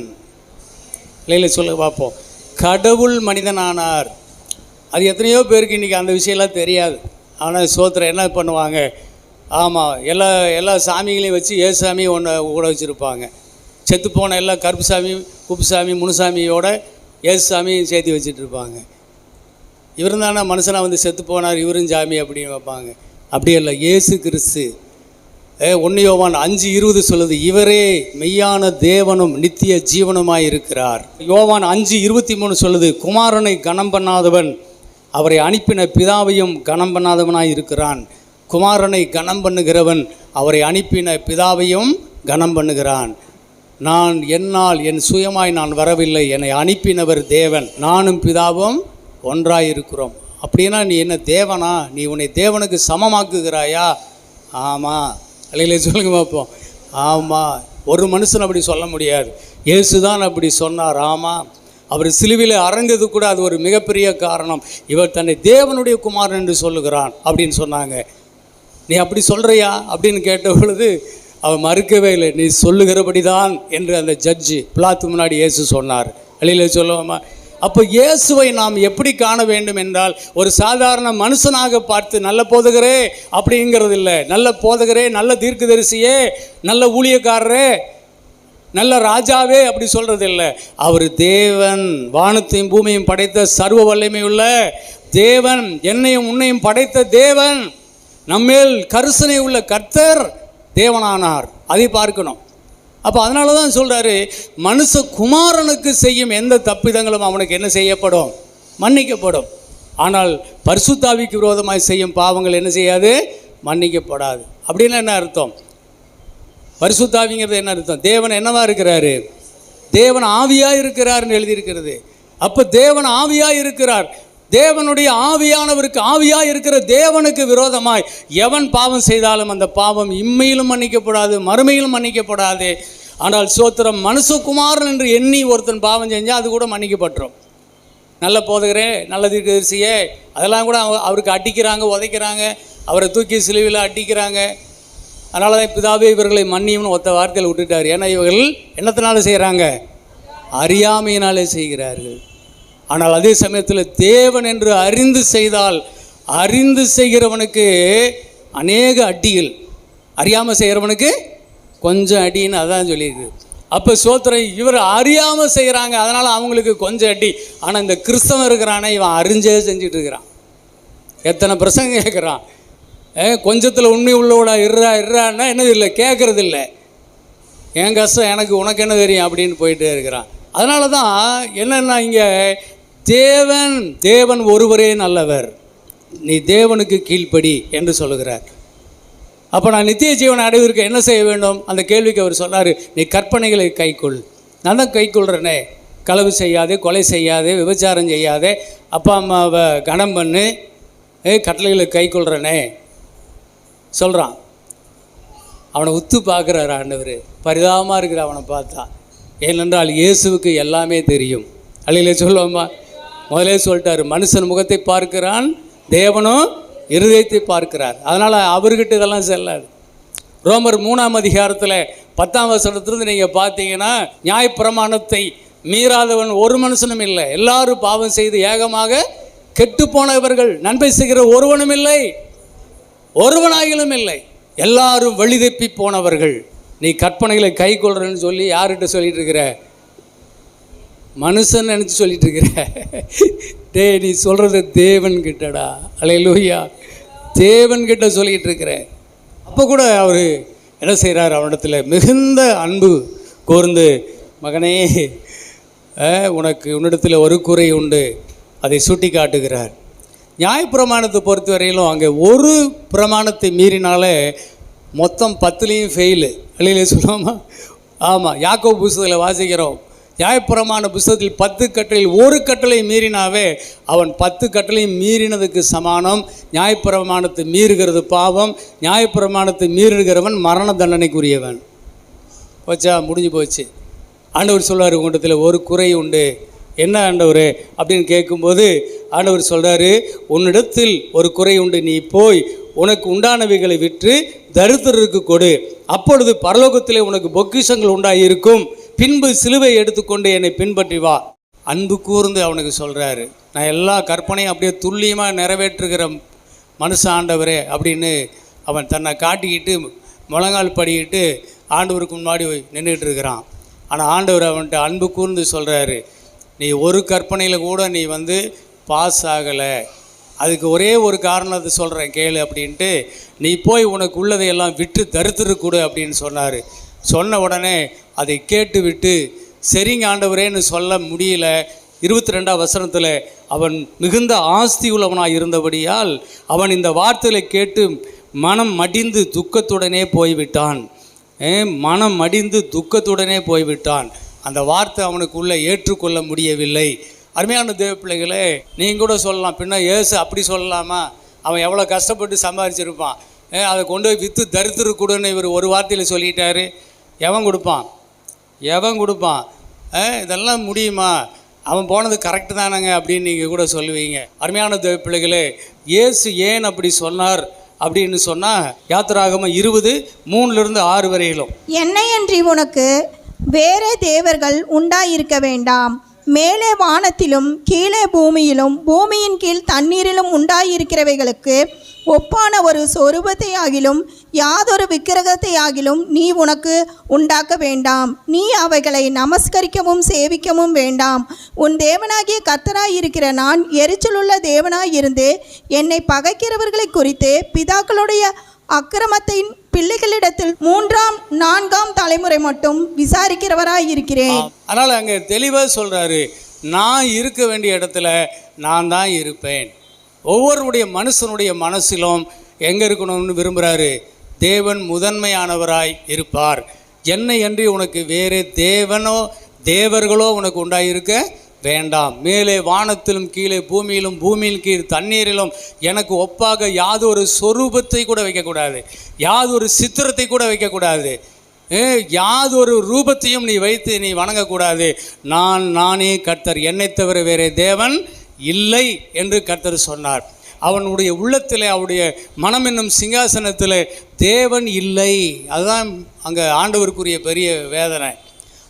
இல்லையில சொல்ல பார்ப்போம். கடவுள் மனிதனானார். அது எத்தனையோ பேருக்கு இன்றைக்கி அந்த விஷயம்லாம் தெரியாது. ஆனால் சோத்திரம் என்ன பண்ணுவாங்க? ஆமாம், எல்லா சாமிகளையும் வச்சு ஏசாமி ஒன்று கூட வச்சுருப்பாங்க. செத்துப்போன எல்லா கருப்புசாமி, குப்புசாமி, முனுசாமியோட ஏசுசாமியும் சேர்த்து வச்சுட்ருப்பாங்க. இவர் தானே மனுஷனாக வந்து செத்து போனார், இவரும் சாமி அப்படின்னு வைப்பாங்க. அப்படி இல்லை, இயேசு கிறிஸ்து 1 யோவான் 5:20 சொல்லுது, இவரே மெய்யான தேவனும் நித்திய ஜீவனுமாய் இருக்கிறார். யோவான் 5:23 சொல்லுது, குமாரனை கனம் பண்ணாதவன் அவரை அனுப்பின பிதாவையும் கனம் பண்ணாதவனாய் இருக்கிறான். குமாரனை கனம் பண்ணுகிறவன் அவரை அனுப்பின பிதாவையும் கனம் பண்ணுகிறான். நான் என்னால் என் சுயமாய் நான் வரவில்லை, என்னை அனுப்பினவர் தேவன், நானும் பிதாவும் ஒன்றாயிருக்கிறோம். அப்படின்னா நீ என்ன தேவனா? நீ உன்னை தேவனுக்கு சமமாக்குகிறாயா? ஆமாம். அல்லையிலே சொல்லுங்க பார்ப்போம். ஆமாம். ஒரு மனுஷன் அப்படி சொல்ல முடியாது. இயேசு தான் அப்படி சொன்னார். ஆமாம். அவர் சிலுவையில் அறந்தது கூட அது ஒரு மிகப்பெரிய காரணம். இவர் தன்னை தேவனுடைய குமாரன் என்று சொல்லுகிறான் அப்படின்னு சொன்னாங்க. நீ அப்படி சொல்கிறியா அப்படின்னு கேட்ட பொழுது அவர் மறுக்கவே இல்லை. நீ சொல்லுகிறபடி தான் என்று அந்த ஜட்ஜு பிலாத்து முன்னாடி இயேசு சொன்னார். அல்லையிலே சொல்லுவோமா? அப்போ இயேசுவை நாம் எப்படி காண வேண்டும் என்றால், ஒரு சாதாரண மனுஷனாக பார்த்து நல்ல போதகரே அப்படிங்கிறது இல்லை. நல்ல போதகரே, நல்ல தீர்க்கதரிசியே, நல்ல ஊழியக்காரரே, நல்ல ராஜாவே அப்படி சொல்கிறது இல்லை. அவர் தேவன், வானத்தையும் பூமியையும் படைத்த சர்வ வல்லமையுள்ள தேவன், என்னையும் உன்னையும் படைத்த தேவன், நம்மேல் கருசனை உள்ள கர்த்தர் தேவனானார். அதை பார்க்கணும். அப்போ அதனால தான் சொல்கிறாரு, மனுஷ குமாரனுக்கு செய்யும் எந்த தப்பிதங்களும் அவனுக்கு என்ன செய்யப்படும்? மன்னிக்கப்படும். ஆனால் பரிசுத்தாவிக்கு விரோதமாய் செய்யும் பாவங்கள் என்ன செய்யாது? மன்னிக்கப்படாது. அப்படின்னா என்ன அர்த்தம்? பரிசுத்தாவிங்கிறது என்ன அர்த்தம்? தேவன் என்னவா இருக்கிறாரு? தேவன் ஆவியாக இருக்கிறார்னு எழுதியிருக்கிறது. அப்போ தேவன் ஆவியாக இருக்கிறார். தேவனுடைய ஆவியானவருக்கு, ஆவியாக இருக்கிற தேவனுக்கு விரோதமாய் எவன் பாவம் செய்தாலும் அந்த பாவம் இம்மையிலும் மன்னிக்கப்படாது, மறுமையிலும் மன்னிக்கப்படாது. ஆனால் சோத்திரம், மனுஷகுமாரன் என்று எண்ணி ஒருத்தன் பாவம் செஞ்சால் அது கூட மன்னிக்கப்பட்டுரும். நல்ல போதகரே, நல்ல தீர்க்கதரிசியே, அதெல்லாம் கூட அவருக்கு அடிக்கிறாங்க, உதைக்கிறாங்க, அவரை தூக்கி சிலுவையில் அடிக்கிறாங்க. அதனால தான் பிதாவே இவர்களை மன்னியும்னு ஒத்த வார்த்தையில் விட்டுட்டார். ஏன்னா இவர்கள் என்னத்தினால செய்கிறாங்க? அறியாமையினாலே செய்கிறார்கள். ஆனால் அதே சமயத்தில் தேவன் என்று அறிந்து செய்தால், அறிந்து செய்கிறவனுக்கு அநேக அடிகள், அறியாமல் செய்கிறவனுக்கு கொஞ்சம் அடின்னு அதான் சொல்லியிருக்கு. அப்போ சோத்திரை, இவர் அறியாமல் செய்கிறாங்க, அதனால் அவங்களுக்கு கொஞ்சம் அடி. ஆனால் இந்த கிறிஸ்தவன் இருக்கிறானே, இவன் அறிஞ்சே செஞ்சுட்டு இருக்கிறான். எத்தனை பிரசங்க கேட்குறான், கொஞ்சத்தில் உண்மை உள்ளோட இருறான்னா என்னது இல்லை, கேட்குறது இல்லை. என் கஷ்டம் எனக்கு, உனக்கு என்ன தெரியும் அப்படின்னு போயிட்டே இருக்கிறான். அதனால தான் என்னென்னா, இங்கே தேவன் ஒருவரே நல்லவர், நீ தேவனுக்கு கீழ்ப்படி என்று சொல்லுகிறார். அப்போ நான் நித்திய ஜீவனை அடைவதற்கு என்ன செய்ய வேண்டும்? அந்த கேள்விக்கு அவர் சொன்னார், நீ கற்பனைகளை கைக்கொள். நான் தான் கைக்கொள்கிறேனே. களவு செய்யாதே, கொலை செய்யாதே, விபச்சாரம் செய்யாதே, அப்பா அம்மாவை கனம் பண்ணு, கட்டளைகளை கைக்கொள்கிறேனே சொல்கிறான். அவனை உத்து பார்க்குறாரு ஆண்டவர். பரிதாபமாக இருக்கிற அவனை பார்த்தா. ஏனென்றால் இயேசுவுக்கு எல்லாமே தெரியும். அல்லையிலே சொல்லுவோம்மா? முதலே சொல்லிட்டார், மனுஷன் முகத்தை பார்க்கிறான், தேவனும் இருதயத்தை பார்க்கிறார். அதனால் அவர்கிட்ட இதெல்லாம் செல்லாது. ரோமர் 3:10 நீங்கள் பார்த்தீங்கன்னா, நியாயப்பிரமாணத்தை மீறாதவன் ஒரு மனுஷனும் இல்லை, எல்லாரும் பாவம் செய்து ஏகமாக கெட்டு போனவர்கள், நன்மை செய்கிற ஒருவனும் இல்லை, ஒருவனாயிலும் இல்லை, எல்லாரும் வழிதப்பி போனவர்கள். நீ கற்பனைகளை கை கொள்றன்னு சொல்லி யார்கிட்ட சொல்லிட்டு இருக்கிற? மனுஷன் நினச்சி சொல்லிட்டு இருக்கிற. டே, நீ சொல்கிறது தேவன்கிட்டடா. அல்லேலூயா, தேவன்கிட்ட சொல்லிகிட்டு இருக்கிற. அப்போ கூட அவர் என்ன செய்கிறார்? அவனிடத்தில் மிகுந்த அன்பு கூர்ந்து மகனே, உன்னிடத்தில் ஒரு குறை உண்டு, அதை சுட்டி காட்டுகிறார். நியாயப்பிரமாணத்தை பொறுத்த வரையிலும் அங்கே ஒரு பிரமாணத்தை மீறினாலே மொத்தம் 10லேயும் ஃபெயிலு. அல்லையிலே சொல்லுவோமா? ஆமாம், யாக்கோபு புஸ்தகத்தில் வாசிக்கிறோம், நியாயப்பிரமாண புஸ்தகத்தில் 10 கட்டளையில் ஒரு கட்டளை மீறினாவே அவன் 10 கட்டளையும் மீறினதுக்கு சமானம். நியாயப்பிரமாணத்தை மீறுகிறது பாவம், நியாயப்பிரமாணத்தை மீறுகிறவன் மரண தண்டனைக்குரியவன். போச்சா? முடிஞ்சு போச்சு. ஆண்டவர் சொல்வார், உங்களிடத்தில் ஒரு குறை உண்டு. என்ன ஆண்டவர் அப்படின்னு கேட்கும்போது ஆண்டவர் சொல்கிறாரு, உன்னிடத்தில் ஒரு குறை உண்டு, நீ போய் உனக்கு உண்டானவைகளை விற்று தரித்திரருக்கு கொடு, அப்பொழுது பரலோகத்திலே உனக்கு பொக்கிஷங்கள் உண்டாயிருக்கும், பின்பு சிலுவை எடுத்துக்கொண்டு என்னை பின்பற்றி வா. அன்பு கூர்ந்து அவனுக்கு சொல்கிறாரு, நான் எல்லா கற்பனையும் அப்படியே துல்லியமாக நிறைவேற்றுகிற மனுஷன் ஆண்டவரே அப்படின்னு அவன் தன்னை காட்டிக்கிட்டு முழங்கால் படிக்கிட்டு ஆண்டவருக்கு முன்னாடி நின்றுட்டு இருக்கிறான். ஆனால் ஆண்டவர் அவன்கிட்ட அன்பு கூர்ந்து சொல்கிறாரு, நீ ஒரு கற்பனையில் கூட நீ பாஸ் ஆகலை, அதுக்கு ஒரே ஒரு காரணத்தை சொல்கிறேன் கேளு அப்படின்ட்டு, நீ போய் உனக்கு உள்ளதையெல்லாம் விட்டு தரித்திரக்கூடு அப்படின்னு சொன்னார். சொன்ன உடனே அதை கேட்டு விட்டு சரிங்க ஆண்டவரேன்னு சொல்ல முடியல. 22ஆம் வசனத்தில் அவன் மிகுந்த ஆஸ்தி உள்ளவனாக இருந்தபடியால் அவன் இந்த வார்த்தைகளை கேட்டு மனம் மடிந்து துக்கத்துடனே போய்விட்டான். மனம் மடிந்து துக்கத்துடனே போய்விட்டான். அந்த வார்த்தை அவனுக்குள்ளே ஏற்றுக்கொள்ள முடியவில்லை. அருமையான தேவ பிள்ளைகளே, நீங்கள் கூட சொல்லலாம், பின்ன ஏசு அப்படி சொல்லலாமா? அவன் எவ்வளோ கஷ்டப்பட்டு சம்பாதிச்சிருப்பான், அதை கொண்டு போய் விற்று தரித்திரக்கூடன்னு இவர் ஒரு வார்த்தையில் சொல்லிட்டாரு. எவன் கொடுப்பான்? எவன் கொடுப்பான்? இதெல்லாம் முடியுமா? அவன் போனது கரெக்டு தானங்க அப்படின்னு நீங்கள் கூட சொல்லுவீங்க. அருமையான தேவ பிள்ளைகளே, இயேசு ஏன் அப்படி சொன்னார் அப்படின்னு சொன்னால், யாத்திராகமம் 20:3-6 வரையிலும், என்னையன்றி உனக்கு வேறே தேவர்கள் உண்டாயிருக்க வேண்டாம், மேலே வானத்திலும் கீழே பூமியிலும் பூமியின் கீழ் தண்ணீரிலும் உண்டாயிருக்கிறவைகளுக்கு ஒப்பான ஒரு சொரூபத்தை ஆகிலும் யாதொரு விக்கிரகத்தை ஆகிலும் நீ உனக்கு உண்டாக்க வேண்டாம், நீ அவைகளை நமஸ்கரிக்கவும் சேவிக்கவும் வேண்டாம். உன் தேவனாகிய கர்த்தராயிருக்கிற நான் எரிச்சலுள்ள தேவனாயிருந்து என்னை பகைக்கிறவர்களை குறித்து பிதாக்களுடைய அக்கிரமத்தின் பிள்ளைகளிடத்தில் 3ஆம் 4ஆம் தலைமுறை மட்டும் விசாரிக்கிறவராயிருக்கிறேன். அதனால் அங்கே தெளிவாக சொல்கிறாரு, நான் இருக்க வேண்டிய இடத்துல நான் தான் இருப்பேன். ஒவ்வொருடைய மனுஷனுடைய மனசிலும் எங்கே இருக்கணும்னு விரும்புகிறாரு? தேவன் முதன்மையானவராய் இருப்பார். என்னை அன்றி உனக்கு வேறு தேவர்களோ உனக்கு உண்டாயிருக்க வேண்டாம். மேலே வானத்திலும் கீழே பூமியிலும் பூமியின் கீழ் தண்ணீரிலும் எனக்கு ஒப்பாக யாதொரு சொரூபத்தை கூட வைக்கக்கூடாது, யாதொரு சித்திரத்தை கூட வைக்கக்கூடாது, யாதொரு ரூபத்தையும் நீ வைத்து நீ வணங்கக்கூடாது. நானே கர்த்தர், என்னை தவிர வேறே தேவன் இல்லை என்று கர்த்தர் சொன்னார். அவனுடைய உள்ளத்தில், அவருடைய மனம் என்னும் சிங்காசனத்தில் தேவன் இல்லை. அதுதான் அங்கே ஆண்டவருக்குரிய பெரிய வேதனை.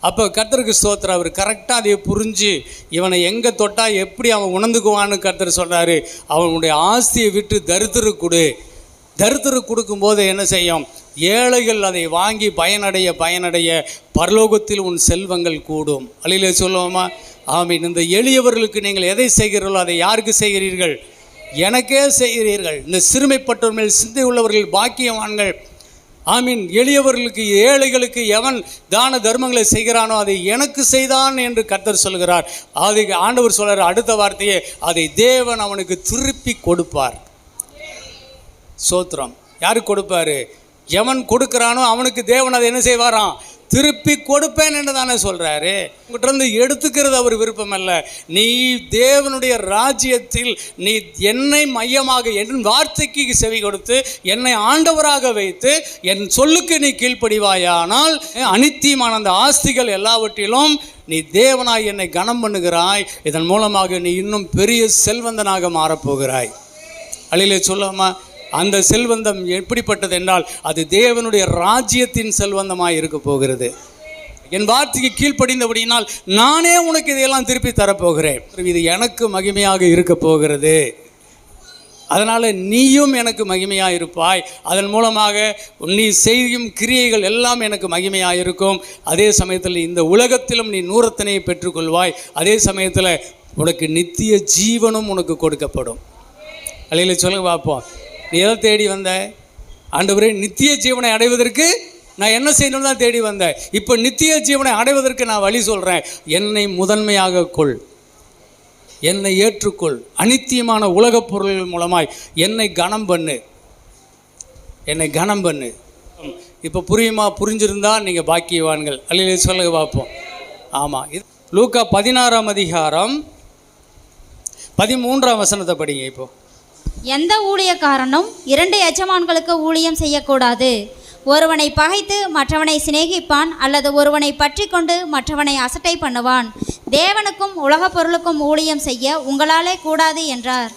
அப்போ கர்த்தருக்கு ஸ்தோத்திரம், அவர் கரெக்டாக அதை புரிஞ்சு இவனை எங்கே தொட்டால் எப்படி அவன் உணர்ந்துக்குவான்னு கர்த்தர் சொன்னார். அவனுடைய ஆஸ்தியை விட்டு தரித்திர கொடுக்கும்போது என்ன செய்யும்? ஏழைகள் அதை வாங்கி பயனடைய பரலோகத்தில் உன் செல்வங்கள் கூடும். அல்லையிலே சொல்லுவோமா? ஆமீன். இந்த எளியவர்களுக்கு நீங்கள் எதை செய்கிறீர்களோ அதை யாருக்கு செய்கிறீர்கள்? எனக்கே செய்கிறீர்கள். இந்த சிறுமைப்பட்டவர் மேல் சிந்தை உள்ளவர்கள் பாக்கியவான்கள். ஆமீன். எளியவர்களுக்கு ஏழைகளுக்கு எவன் தான தர்மங்களை செய்கிறானோ அதை எனக்கு செய்தான் என்று கர்த்தர் சொல்கிறார். அதை ஆண்டவர் சொல்கிறார் அடுத்த வார்த்தையே, அதை தேவன் அவனுக்கு திருப்பி கொடுப்பார். சோத்திரம். யாருக்கு கொடுப்பாரு? எவன் கொடுக்கிறானோ அவனுக்கு தேவன் அதை என்ன செய்வாராம்? திருப்பி கொடுப்பேன் என்று தானே சொல்கிறாரு. உங்கள்கிட்ட எடுத்துக்கிறது அவர் விருப்பம் அல்ல. நீ தேவனுடைய ராஜ்யத்தில் நீ என்னை மையமாக, என் வார்த்தைக்கு செவி கொடுத்து என்னை ஆண்டவராக வைத்து என் சொல்லுக்கு நீ கீழ்ப்படிவாயானால் அனித்தியமான அந்த ஆஸ்திகள் எல்லாவற்றிலும் நீ தேவனாய் என்னை கனம் பண்ணுகிறாய். இதன் மூலமாக நீ இன்னும் பெரிய செல்வந்தனாக மாறப்போகிறாய். அல்லையிலே சொல்லுமா? அந்த செல்வந்தம் எப்படிப்பட்டது என்றால் அது தேவனுடைய ராஜ்யத்தின் செல்வந்தமாக இருக்க போகிறது. என் வார்த்தைக்கு கீழ்ப்படிந்தபடினால் நானே உனக்கு இதையெல்லாம் திருப்பி தரப்போகிறேன். இது எனக்கு மகிமையாக இருக்க போகிறது. அதனால் நீயும் எனக்கு மகிமையாக இருப்பாய். அதன் மூலமாக நீ செய்யும் கிரியைகள் எல்லாம் எனக்கு மகிமையாக இருக்கும். அதே சமயத்தில் இந்த உலகத்திலும் நீ நூறத்தனையை பெற்றுக்கொள்வாய். அதே சமயத்தில் உனக்கு நித்திய ஜீவனும் உனக்கு கொடுக்கப்படும். அல்லையில சொல்லுங்க பார்ப்போம். நீ எதை தேடி வந்த? ஆண்டவரே, நித்திய ஜீவனை அடைவதற்கு நான் என்ன செய்யணும்னு தான் தேடி வந்தேன். இப்போ நித்திய ஜீவனை அடைவதற்கு நான் வழி சொல்கிறேன். என்னை முதன்மையாக கொள், என்னை ஏற்றுக்கொள், அனித்தியமான உலகப் பொருள்கள் மூலமாய் என்னை கனம் பண்ணு, என்னை கனம் பண்ணு. இப்போ புரிஞ்சிருந்தா நீங்கள் பாக்கியவான்கள். அல்லையிலே சொல்லுங்க பார்ப்போம். ஆமாம், இது லூக்கா 16ஆம் அதிகாரம் 13ஆம் வசனத்தை படிங்க. இப்போ எந்த ஊழியக்காரனும் 2 எஜமான்களுக்கு ஊழியம் செய்யக்கூடாது. ஒருவனை பகைத்து மற்றவனை சிநேகிப்பான், அல்லது ஒருவனை பற்றி கொண்டு மற்றவனை அசட்டை பண்ணுவான். தேவனுக்கும் உலகப் பொருளுக்கும் ஊழியம் செய்ய உங்களாலே கூடாது என்றார்.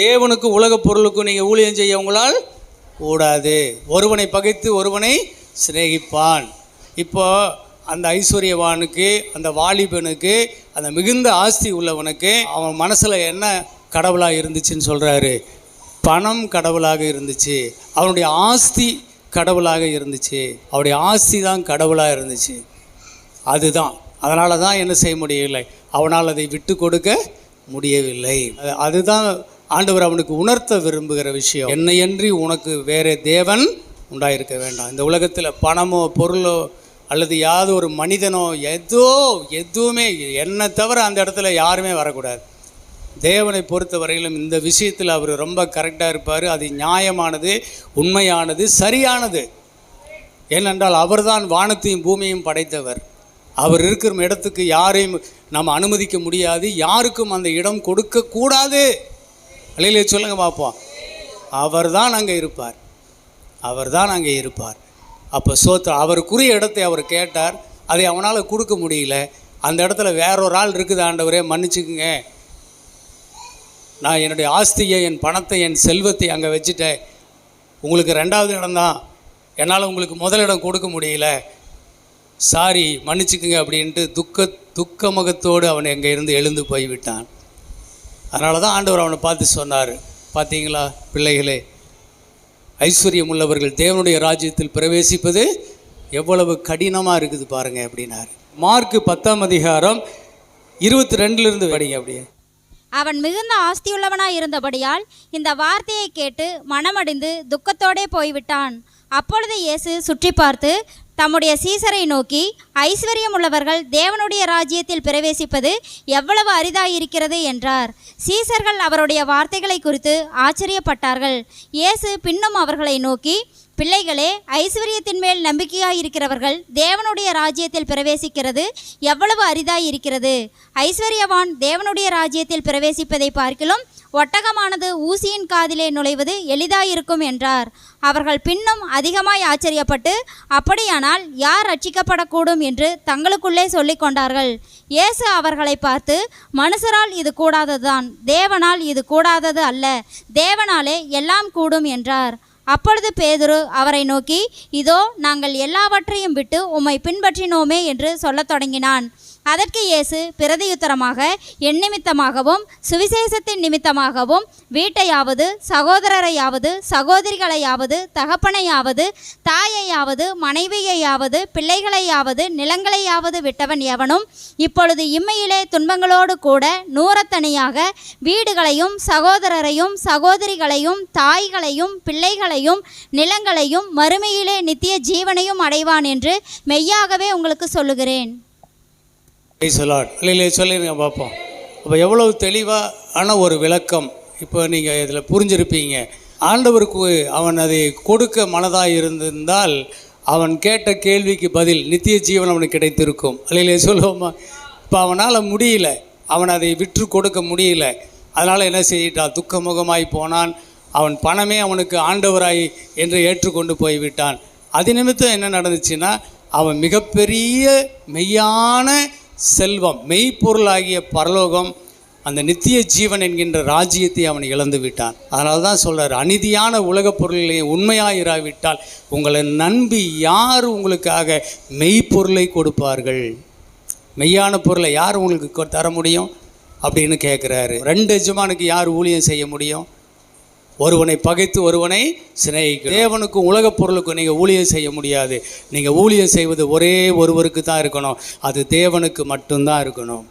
தேவனுக்கு உலகப் பொருளுக்கும் நீங்கள் ஊழியம் செய்ய உங்களால் கூடாது. ஒருவனை பகைத்து ஒருவனை சிநேகிப்பான். இப்போ அந்த ஐஸ்வர்யவானுக்கு, அந்த வாலிபனுக்கு, அந்த மிகுந்த ஆஸ்தி உள்ளவனுக்கு அவன் மனசில் என்ன கடவுளாக இருந்துச்சுன்னு சொல்கிறாரு? பணம் கடவுளாக இருந்துச்சு, அவனுடைய ஆஸ்தி கடவுளாக இருந்துச்சு, அவருடைய ஆஸ்தி தான் கடவுளாக இருந்துச்சு. அதுதான், அதனால தான் என்ன செய்ய முடியவில்லை, அவனால் அதை விட்டு கொடுக்க முடியவில்லை. அதுதான் ஆண்டவர் அவனுக்கு உணர்த்த விரும்புகிற விஷயம். என்னையன்றி உனக்கு வேறு தேவன் உண்டாயிருக்க வேண்டாம். இந்த உலகத்தில் பணமோ பொருளோ அல்லது யாவது ஒரு மனிதனோ எதுவுமே என்னை தவிர அந்த இடத்துல யாருமே வரக்கூடாது. தேவனை பொறுத்த வரையிலும் இந்த விஷயத்தில் அவர் ரொம்ப கரெக்டாக இருப்பார். அது நியாயமானது, உண்மையானது, சரியானது. ஏனென்றால் அவர்தான் வானத்தையும் பூமியையும் படைத்தவர். அவர் இருக்கிற இடத்துக்கு யாரையும் நாம் அனுமதிக்க முடியாது, யாருக்கும் அந்த இடம் கொடுக்கக்கூடாது. அல்லையிலே சொல்லுங்க பார்ப்போம். அவர் தான் அங்கே இருப்பார், அவர் தான் அங்கே இருப்பார். அப்போ அவருக்குரிய இடத்தை அவர் கேட்டார், அதை அவனால் கொடுக்க முடியல. அந்த இடத்துல வேறொரு ஆள் இருக்குது, ஆண்டவரே மன்னிச்சுக்குங்க, நான் என்னுடைய ஆஸ்தியை, என் பணத்தை, என் செல்வத்தை அங்கே வச்சுட்டேன், உங்களுக்கு 2வது இடம்தான், என்னால் உங்களுக்கு முதல் இடம் கொடுக்க முடியல, சாரி மன்னிச்சுக்குங்க அப்படின்ட்டு துக்க முகத்தோடு அவன் அங்கே இருந்து எழுந்து போய்விட்டான். அதனால தான் ஆண்டவர் அவனை பார்த்து சொன்னார், பார்த்தீங்களா பிள்ளைகளே, ஐஸ்வர்யம் உள்ளவர்கள் தேவனுடைய ராஜ்யத்தில் பிரவேசிப்பது எவ்வளவு கடினமாக இருக்குது பாருங்கள் அப்படின்னாரு. மார்க்கு 10ஆம் அதிகாரம் 22 படிங்க அப்படியே. அவன் மிகுந்த ஆஸ்தியுள்ளவனாய் இருந்தபடியால் இந்த வார்த்தையை கேட்டு மனமடிந்து துக்கத்தோடே போய்விட்டான். அப்பொழுது இயேசு சுற்றி பார்த்து தம்முடைய சீசரை நோக்கி, ஐஸ்வர்யம் உள்ளவர்கள் தேவனுடைய ராஜ்யத்தில் பிரவேசிப்பது எவ்வளவு அரிதாயிருக்கிறது என்றார். சீசர்கள் அவருடைய வார்த்தைகளை குறித்து ஆச்சரியப்பட்டார்கள். இயேசு பின்னும் அவர்களை நோக்கி, பிள்ளைகளே, ஐஸ்வர்யத்தின் மேல் நம்பிக்கையாயிருக்கிறவர்கள் தேவனுடைய ராஜ்யத்தில் பிரவேசிக்கிறது எவ்வளவு அரிதாயிருக்கிறது. ஐஸ்வர்யவான் தேவனுடைய ராஜ்யத்தில் பிரவேசிப்பதை பார்க்கிலும் ஒட்டகமானது ஊசியின் காதிலே நுழைவது எளிதாயிருக்கும் என்றார். அவர்கள் பின்னும் அதிகமாய் ஆச்சரியப்பட்டு, அப்படியானால் யார் ரட்சிக்கப்படக்கூடும் என்று தங்களுக்குள்ளே சொல்லிக் கொண்டார்கள். இயேசு அவர்களை பார்த்து, மனுஷரால் இது கூடாததுதான், தேவனால் இது கூடாதது அல்ல, தேவனாலே எல்லாம் கூடும் என்றார். அப்பொழுது பேதுரு அவரை நோக்கி, இதோ நாங்கள் எல்லாவற்றையும் விட்டு உம்மை பின்பற்றினோமே என்று சொல்லத் தொடங்கினான். அதற்கு இயேசு பிரதியுத்தரமாக, என் நிமித்தமாகவும் சுவிசேஷத்தின் நிமித்தமாகவும் வீட்டையாவது சகோதரரையாவது சகோதரிகளையாவது தகப்பனையாவது தாயையாவது மனைவியையாவது பிள்ளைகளையாவது நிலங்களையாவது விட்டவன் எவனும் இப்பொழுது இம்மையிலே துன்பங்களோடு கூட நூறத்தனியாக வீடுகளையும் சகோதரரையும் சகோதரிகளையும் தாய்களையும் பிள்ளைகளையும் நிலங்களையும் மறுமையிலே நித்திய ஜீவனையும் அடைவான் என்று மெய்யாகவே உங்களுக்கு சொல்லுகிறேன். சொல்லிடுங்க பார்ப்போம். அப்போ எவ்வளவு தெளிவான ஒரு விளக்கம் இப்போ நீங்கள் இதில் புரிஞ்சிருப்பீங்க. ஆண்டவருக்கு அவன் அதை கொடுக்க மனதாக இருந்திருந்தால் அவன் கேட்ட கேள்விக்கு பதில் நித்திய ஜீவன் அவனுக்கு கிடைத்திருக்கும். அல்லையிலே சொல்லுவோமா? இப்போ அவனால் முடியல, அவன் அதை விற்று கொடுக்க முடியல. அதனால் என்ன செய்யிட்டான்? துக்கமுகமாய் போனான். அவன் பணமே அவனுக்கு ஆண்டவராய் என்று ஏற்றுக்கொண்டு போய்விட்டான். அது நிமித்தம் என்ன நடந்துச்சுன்னா, அவன் மிகப்பெரிய மெய்யான செல்வம், மெய்ப்பொருளாகிய பரலோகம், அந்த நித்திய ஜீவன் என்கின்ற ராஜ்யத்தை அவன் இழந்து விட்டான். அதனால தான் சொல்கிறார், அநீதியான உலகப் பொருள்களையும் உண்மையாயிராவிட்டால் உங்களை நம்பி யார் உங்களுக்காக மெய்ப்பொருளை கொடுப்பார்கள்? மெய்யான பொருளை யார் உங்களுக்கு தர முடியும் அப்படின்னு கேட்குறாரு. 2 எஜமானுக்கு யார் ஊழியம் செய்ய முடியும்? ஒருவனை பகைத்து ஒருவனை சிநேகிக்க. தேவனுக்கும் உலகப் பொருளுக்கும் நீங்கள் ஊழியம் செய்ய முடியாது. நீங்கள் ஊழியம் செய்வது ஒரே ஒருவருக்கு தான் இருக்கணும், அது தேவனுக்கு மட்டும்தான் இருக்கணும்.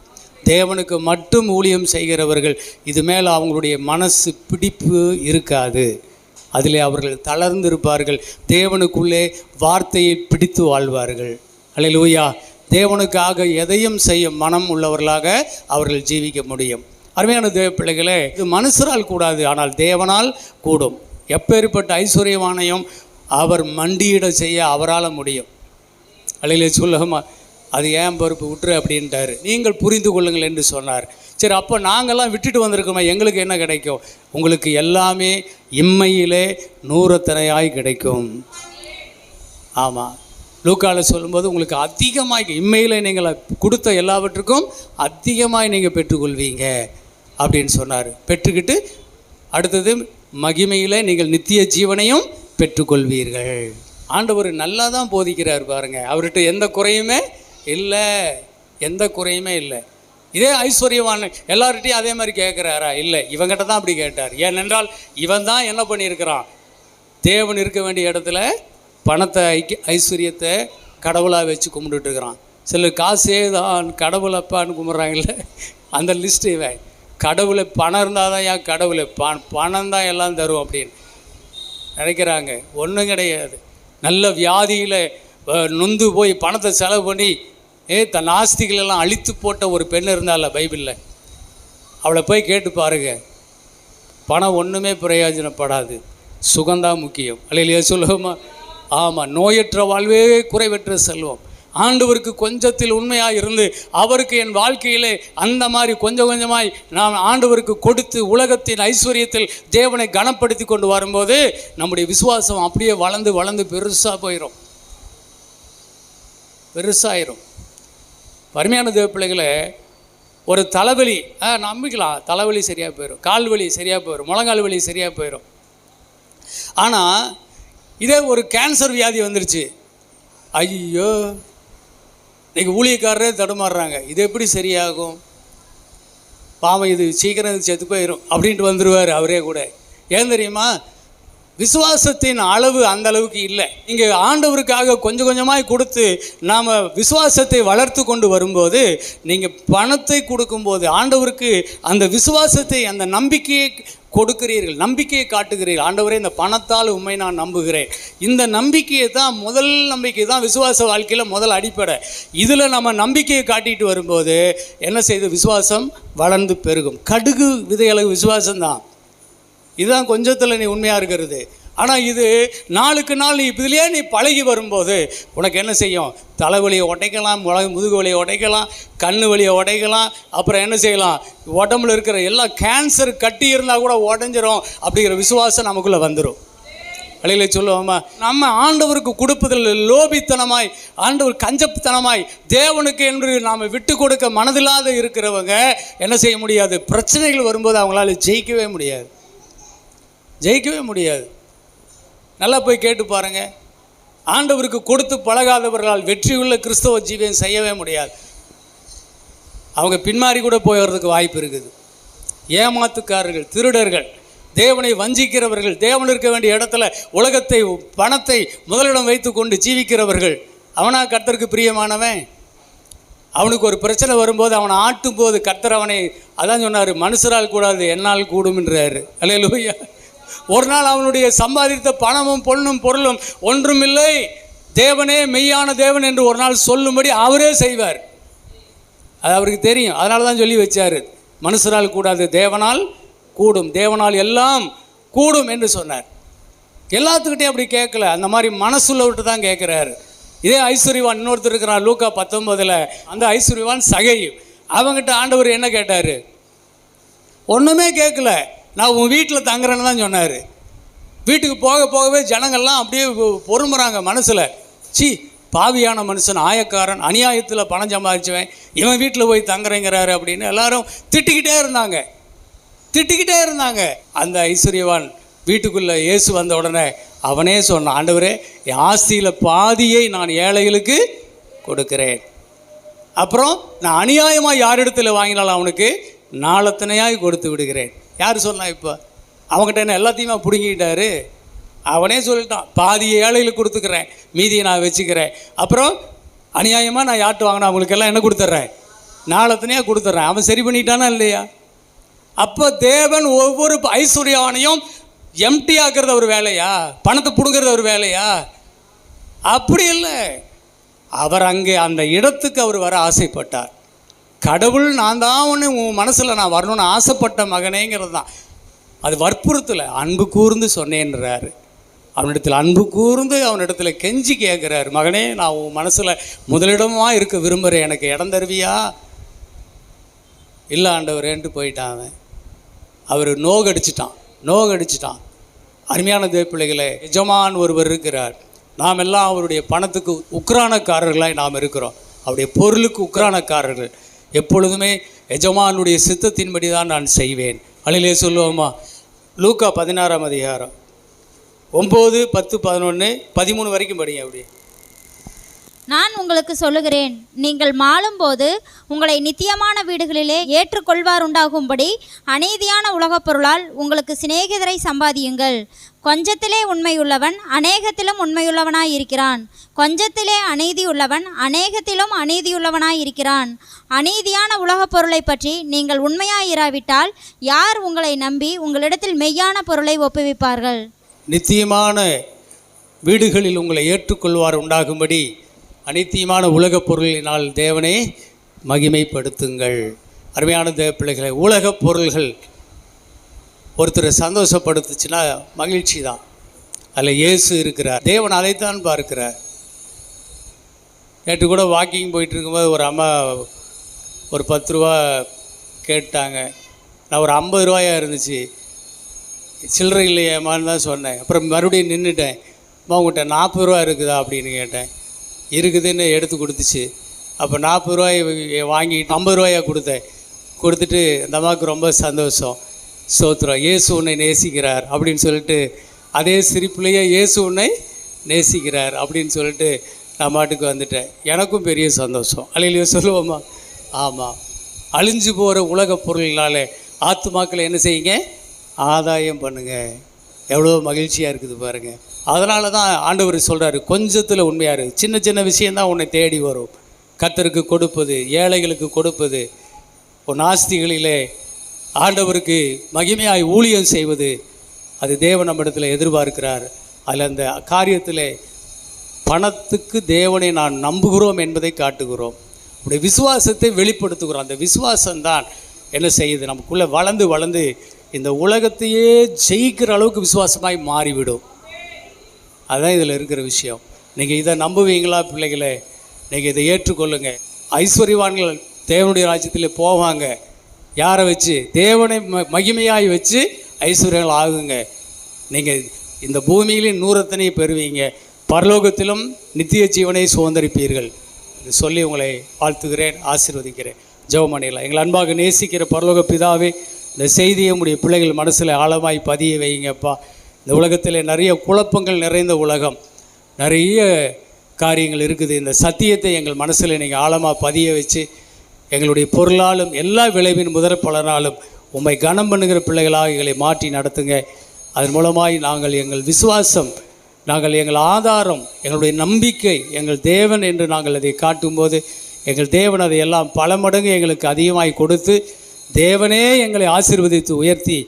தேவனுக்கு மட்டும் ஊழியம் செய்கிறவர்கள் இது மேலே அவங்களுடைய மனசு பிடிப்பு இருக்காது. அதிலே அவர்கள் தளர்ந்திருப்பார்கள். தேவனுக்குள்ளே வார்த்தையை பிடித்து வாழ்வார்கள். அல்லேலூயா. தேவனுக்காக எதையும் செய்ய மனம் உள்ளவர்களாக அவர்கள் ஜீவிக்க முடியும். அருமையான தேவ பிள்ளைகளே, இது மனுஷரால் கூடாது, ஆனால் தேவனால் கூடும். எப்பேற்பட்ட ஐஸ்வர்யவானையும் அவர் மண்டியிட செய்ய அவரால் முடியும். அல்லேலூயா. சொல்லுமா, அது ஏன் பொறுப்பு விட்டுரு அப்படின்ட்டாரு. நீங்கள் புரிந்து கொள்ளுங்கள் என்று சொன்னார். சரி, அப்போ நாங்கள்லாம் விட்டுட்டு வந்திருக்கோமே, எங்களுக்கு என்ன கிடைக்கும்? உங்களுக்கு எல்லாமே இம்மையிலே நூறத்தனையாய் கிடைக்கும். ஆமாம், லூக்காவில் சொல்லும்போது உங்களுக்கு அதிகமாக இம்மையில் நீங்கள் கொடுத்த எல்லாவற்றுக்கும் அதிகமாக நீங்கள் பெற்றுக்கொள்வீங்க அப்படின்னு சொன்னார். பெற்றுக்கிட்டு அடுத்தது மகிமையில் நீங்கள் நித்திய ஜீவனையும் பெற்றுக்கொள்வீர்கள். ஆண்டவர் நல்லா தான் போதிக்கிறார் பாருங்க. அவர்கிட்ட எந்த குறையுமே இல்லை, எந்த குறையுமே இல்லை. இதே ஐஸ்வர்யவான் எல்லார்கிட்டையும் அதே மாதிரி கேட்குறாரா? இல்லை, இவங்கிட்ட தான் அப்படி கேட்டார். ஏனென்றால் இவன் தான் என்ன பண்ணியிருக்கிறான்? தேவன் இருக்க வேண்டிய இடத்துல பணத்தை ஐஸ்வர்யத்தை கடவுளாக வச்சு கும்பிட்டுட்டு இருக்கிறான். சில காசே தான் கடவுளப்பான்னு கும்பிட்றாங்கல்ல, அந்த லிஸ்ட்டு இவன். கடவுளை பணம் இருந்தால் தான் ஏன் கடவுளை பணம் தான் எல்லாம் தரும் அப்படின்னு நினைக்கிறாங்க. ஒன்றும் கிடையாது. நல்ல வியாதியில் நொந்து போய் பணத்தை செலவு பண்ணி தன் ஆஸ்திகளெல்லாம் அழித்து போட்ட ஒரு பெண் இருந்தால பைபிளில், அவளை போய் கேட்டு பாருங்க. பணம் ஒன்றுமே பிரயோஜனப்படாது, சுகந்தான் முக்கியம். அல்லையா? சொல்லுவோமா? ஆமாம், நோயற்ற வாழ்வே குறைவற்ற செல்வம். ஆண்டவருக்கு கொஞ்சத்தில் உண்மையாக இருந்து அவருக்கு என் வாழ்க்கையிலே அந்த மாதிரி கொஞ்சம் கொஞ்சமாய் நாம் ஆண்டவருக்கு கொடுத்து உலகத்தின் ஐஸ்வர்யத்தில் தேவனை கனப்படுத்தி கொண்டு வரும்போது நம்முடைய விசுவாசம் அப்படியே வளர்ந்து வளர்ந்து பெருசாக போயிடும், பெருசாயிரும். அருமையான தேவ பிள்ளைகளை, ஒரு தலைவலி நம்பிக்கலாம், தலைவலி சரியாக போயிடும், கால் வலி சரியாக போயிடும், முழங்கால் வலி சரியாக போயிடும். ஆனால் இதே ஒரு கேன்சர் வியாதி வந்துருச்சு, ஐயோ இன்றைக்கி ஊழியக்காரரே தடுமாறுறாங்க, இது எப்படி சரியாகும்? பாவம், இது சீக்கிரம் இது செத்து போயிடும் அப்படின்ட்டு வந்துடுவார் அவரே கூட. ஏன் தெரியுமா? விசுவாசத்தின் அளவு அந்த அளவுக்கு இல்லை. இங்கே ஆண்டவருக்காக கொஞ்சம் கொஞ்சமாய் கொடுத்து நாம் விசுவாசத்தை வளர்த்து கொண்டு வரும்போது, நீங்கள் பணத்தை கொடுக்கும்போது ஆண்டவருக்கு அந்த விசுவாசத்தை அந்த நம்பிக்கையை கொடுக்கிறீர்கள், நம்பிக்கையை காட்டுகிறீர்கள். ஆண்டவரே, இந்த பணத்தால் உண்மை நான் நம்புகிறேன். இந்த நம்பிக்கையை தான் முதல் நம்பிக்கை தான் விசுவாச வாழ்க்கையில் முதல் அடிப்படை. இதில் நம்ம நம்பிக்கையை காட்டிட்டு வரும்போது என்ன செய்து விசுவாசம் வளர்ந்து பெருகும். கடுகு விதையளவு விசுவாசம்தான். இதுதான் கொஞ்சத்தில் நீ உண்மையாக இருக்கிறது. ஆனால் இது நாளுக்கு நாள் நீ இதிலே நீ பழகி வரும்போது உனக்கு என்ன செய்யும்? தலைவலியை உடைக்கலாம், முதுகு வலியை உடைக்கலாம், கண்ணு வலியை உடைக்கலாம். அப்புறம் என்ன செய்யலாம்? உடம்புல இருக்கிற எல்லா கேன்சர் கட்டி இருந்தால் கூட உடஞ்சிரும். அப்படிங்கிற விசுவாசம் நமக்குள்ளே வந்துடும். அழில சொல்லுவோமா? நம்ம ஆண்டவருக்கு கொடுப்பதில் லோபித்தனமாய், ஆண்டவர் கஞ்சத்தனமாய், தேவனுக்கு என்று நாம் விட்டு கொடுக்க மனதில்லாத இருக்கிறவங்க என்ன செய்ய முடியாது? பிரச்சனைகள் வரும்போது அவங்களால ஜெயிக்கவே முடியாது, ஜெயிக்கவே முடியாது. நல்லா போய் கேட்டு பாருங்கள். ஆண்டவருக்கு கொடுத்து பழகாதவர்களால் வெற்றியுள்ள கிறிஸ்தவ ஜீவியம் செய்யவே முடியாது. அவங்க பின்மாறி கூட போகிறதுக்கு வாய்ப்பு இருக்குது. ஏமாத்துக்காரர்கள், திருடர்கள், தேவனை வஞ்சிக்கிறவர்கள், தேவன் இருக்க வேண்டிய இடத்துல உலகத்தை பணத்தை முதலிடம் வைத்து கொண்டு ஜீவிக்கிறவர்கள், அவனா கர்த்தருக்கு பிரியமானவன்? அவனுக்கு ஒரு பிரச்சனை வரும்போது அவனை ஆட்டும் போது கர்த்தர் அவனை, அதான் சொன்னார், மனுஷரால் கூடாது என்னால் கூடும்ன்றாரு. அல்லேலூயா. ஒரு நாள் அவனுடைய சம்பாதித்த பணமும் பொண்ணும் பொருளும் ஒன்றுமில்லை, தேவனே மெய்யான தேவன் என்று ஒரு நாள் சொல்லும்படி அவரே செய்வார். அது அவருக்கு தெரியும். அதனால தான் சொல்லி வச்சார், மனுஷரால் கூடாது தேவனால் கூடும், தேவனால் எல்லாம் கூடும் என்று சொன்னார். எல்லாத்துக்கிட்டே அப்படி கேட்கல, அந்த மாதிரி மனசுள்ள விட்டு தான் கேட்குறாரு. இதே ஐஸ்வர்யவான் இன்னொருத்தர் இருக்கிறான், லூக்கா 19. அந்த ஐஸ்வர்யவான் சகை. அவங்ககிட்ட ஆண்டவர் என்ன கேட்டார்? ஒன்றுமே கேட்கல. நான் உன் வீட்டில் தங்குறேன்னு தான் சொன்னார். வீட்டுக்கு போக போகவே ஜனங்கள்லாம் அப்படியே பொறுமுறாங்க மனசில். பாவியான மனுஷன், ஆயக்காரன், அநியாயத்தில் பணம் சம்பாதிச்சுவேன், இவன் வீட்டில் போய் தங்குறேங்கிறாரு அப்படின்னு எல்லாரும் திட்டிக்கிட்டே இருந்தாங்க. அந்த ஐஸ்வர்யவான் வீட்டுக்குள்ளே இயேசு வந்த உடனே அவனே சொன்னான், ஆண்டவரே, என் ஆஸ்தியில் பாதியை நான் ஏழைகளுக்கு கொடுக்கிறேன். அப்புறம் நான் அநியாயமாக யாரிடத்தில் வாங்கினாலும் அவனுக்கு நாளத்தனையாய் கொடுத்து விடுகிறேன். யார் சொன்னான்? இப்போ அவங்ககிட்ட என்ன எல்லாத்தையுமே பிடுங்கிட்டாரு? அவனே சொல்லிட்டான், பாதி ஏழைகளுக்கு கொடுத்துக்கிறேன், மீதியை நான் வச்சுக்கிறேன். அப்புறம் அநியாயமாக நான் யார்ட்டு வாங்கினா அவங்களுக்கெல்லாம் என்ன கொடுத்துட்றேன்? நாளத்தனையாக கொடுத்துட்றேன். அவன் சரி பண்ணிட்டானா இல்லையா? அப்போ தேவன் ஒவ்வொரு ஐஸ்வர்யவானையும் எம்டி ஆக்குறது ஒரு வேலையா? பணத்தை பிடுங்கிறது ஒரு வேலையா? அப்படி இல்லை. அவர் அங்கே அந்த இடத்துக்கு அவர் வர ஆசைப்பட்டார். கடவுள் நான் தான் ஒன்று உன் மனசில் நான் வரணும்னு ஆசைப்பட்ட மகனேங்கிறது தான். அது வற்புறுத்தலை, அன்பு கூர்ந்து சொன்னேன்றாரு. அவனிடத்தில் அன்பு கூர்ந்து அவனிடத்தில் கெஞ்சி கேட்குறாரு, மகனே நான் உன் மனசில் முதலிடமாக இருக்க விரும்புகிறேன், எனக்கு இடம் தருவியா? இல்லை ஆண்டவரேன்ட்டு போயிட்டான் அவன். அவர் நோகடிச்சிட்டான். அருமையான தேவப்பிள்ளைகளே, எஜமான் ஒருவர் இருக்கிறார். நாம் எல்லாம் அவருடைய பணத்துக்கு உக்ரானக்காரர்களாய் நாம் இருக்கிறோம். அவருடைய பொருளுக்கு உக்ரானக்காரர்கள். எப்பொழுதுமே எஜமானுடைய சித்தத்தின்படி தான் நான் செய்வேன். அழிலே சொல்லுவோமா? லூக்கா 16ஆம் அதிகாரம் 9, 10, 11, 13 வரைக்கும் படிங்க. அப்படி நான் உங்களுக்கு சொல்லுகிறேன், நீங்கள் மாளும்போது உங்களை நித்தியமான வீடுகளிலே ஏற்றுக்கொள்வார் உண்டாகும்படி அநீதியான உலகப் பொருளால் உங்களுக்கு சிநேகிதரை சம்பாதியுங்கள். கொஞ்சத்திலே உண்மையுள்ளவன் அநேகத்திலும் உண்மையுள்ளவனாயிருக்கிறான். கொஞ்சத்திலே அநீதியுள்ளவன் அநேகத்திலும் அநீதியுள்ளவனாயிருக்கிறான். அநீதியான உலகப் பொருளை பற்றி நீங்கள் உண்மையாயிராவிட்டால் யார் உங்களை நம்பி உங்களிடத்தில் மெய்யான பொருளை ஒப்புவிப்பார்கள்? நித்தியமான வீடுகளில் உங்களை ஏற்றுக்கொள்வார் உண்டாகும்படி அனித்தியமான உலகப் பொருளினால் தேவனை மகிமைப்படுத்துங்கள். அருமையான தேவ பிள்ளைகளை, உலகப் பொருள்கள் ஒருத்தரை சந்தோஷப்படுத்துச்சுன்னா மகிழ்ச்சி தான். அதில் இயேசு இருக்கிறார். தேவன் அதைத்தான் பார்க்கிறார். நேற்று கூட வாக்கிங் போயிட்டு இருக்கும்போது ஒரு அம்மா ஒரு 10 ரூபா கேட்டாங்க. நான் ஒரு 50 ரூபாயா இருந்துச்சு. சில்லறை இல்லையம்மான்னு தான் சொன்னேன். அப்புறம் மறுபடியும் நின்றுட்டேன். அம்மா உங்கள்கிட்ட 40 ரூபா இருக்குதா அப்படின்னு கேட்டேன். இருக்குதுன்னு எடுத்து கொடுத்துச்சு. அப்போ 40 ரூபாயை வாங்கிட்டு 50 ரூபாயா கொடுத்துட்டு அந்த அம்மாவுக்கு ரொம்ப சந்தோஷம். ஸ்தோத்திரம், இயேசு உன்னை நேசிக்கிறார் அப்படின்னு சொல்லிட்டு, அதே சிரிப்புலேயே இயேசு உன்னை நேசிக்கிறார் அப்படின்னு சொல்லிட்டு நான் மாட்டுக்கு வந்துட்டேன். எனக்கும் பெரிய சந்தோஷம். அல்லேலூயா சொல்லுவோமா? ஆமாம். அழிஞ்சு போகிற உலக பொருள்னால ஆத்துமாக்களை என்ன செய்யுங்க? ஆதாயம் பண்ணுங்கள். எவ்வளோ மகிழ்ச்சியாக இருக்குது பாருங்கள். அதனால தான் ஆண்டவர் சொல்கிறாரு, கொஞ்சத்தில் உண்மையாரு. சின்ன சின்ன விஷயந்தான் உன்னை தேடி வரும். கர்த்தருக்கு கொடுப்பது, ஏழைகளுக்கு கொடுப்பது, உன் ஆஸ்திகளிலே ஆண்டவருக்கு மகிமையாய் ஊழியம் செய்வது, அது தேவன் நம்மிடத்தில் எதிர்பார்க்கிறார். அதில் அந்த காரியத்தில் பணத்துக்கு தேவனை நான் நம்புகிறோம் என்பதை காட்டுகிறோம். அப்படி விசுவாசத்தை வெளிப்படுத்துகிறோம். அந்த விசுவாசம்தான் என்ன செய்யுது? நமக்குள்ளே வளர்ந்து இந்த உலகத்தையே ஜெயிக்கிற அளவுக்கு விசுவாசமாய் மாறிவிடும். அதுதான் இதில் இருக்கிற விஷயம். நீங்கள் இதை நம்புவீங்களா பிள்ளைகளே? நீங்கள் இதை ஏற்றுக்கொள்ளுங்க. ஐஸ்வர்யவான்கள் தேவனுடைய ராஜ்யத்தில் போவாங்க. யாரை வச்சு? தேவனை மகிமையாய் வச்சு ஐஸ்வர்யங்கள் ஆகுங்க. நீங்கள் இந்த பூமியிலும் நூறத்தனையை பெறுவீங்க, பரலோகத்திலும் நித்திய ஜீவனை சுதந்திரிப்பீர்கள். இது சொல்லி உங்களை வாழ்த்துகிறேன், ஆசீர்வதிக்கிறேன். ஜெபம் பண்ணிடலாம். எங்கள் அன்பாக நேசிக்கிற பரலோக பிதாவே, இந்த செய்தியை உடைய பிள்ளைகள் மனசில் ஆழமாய் பதிய வைங்கப்பா. இந்த உலகத்தில் நிறைய குழப்பங்கள் நிறைந்த உலகம், நிறைய காரியங்கள் இருக்குது. இந்த சத்தியத்தை எங்கள் மனசில் நீங்கள் ஆழமாக பதிய வச்சு எங்களுடைய பொருளாலும் எல்லா விளைவின் முதற் பலனாலும் உம்மை கனம் பண்ணுகிற பிள்ளைகளாக எங்களை மாற்றி நடத்துங்க. அதன் மூலமாய் நாங்கள் எங்கள் விசுவாசம், நாங்கள் எங்கள் ஆதாரம், எங்களுடைய நம்பிக்கை எங்கள் தேவன் என்று நாங்கள் அதை காட்டும்போது எங்கள் தேவன் அதையெல்லாம் பல மடங்கு எங்களுக்கு அதிகமாய் கொடுத்து தேவனே எங்களை ஆசீர்வதித்து உயர்த்தி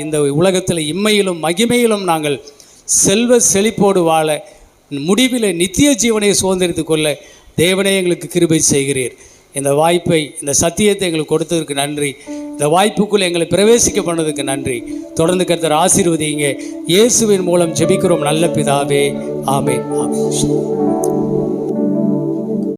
இந்த உலகத்தில் இம்மையிலும் மகிமையிலும் நாங்கள் செல்வ செழிப்போடு வாழ, முடிவில் நித்திய ஜீவனை சுதந்திரித்து கொள்ள தேவனே எங்களுக்கு கிருபை செய்கிறீர். இந்த வாய்ப்பை, இந்த சத்தியத்தை எங்களுக்கு கொடுத்ததற்கு நன்றி. இந்த வாய்ப்புக்குள் எங்களை பிரவேசிக்க பண்ணதுக்கு நன்றி. தொடர்ந்து கர்த்தர் ஆசீர்வதிங்க. இயேசுவின் மூலம் ஜெபிக்கிறோம் நல்ல பிதாவே. ஆமென். ஆமென்.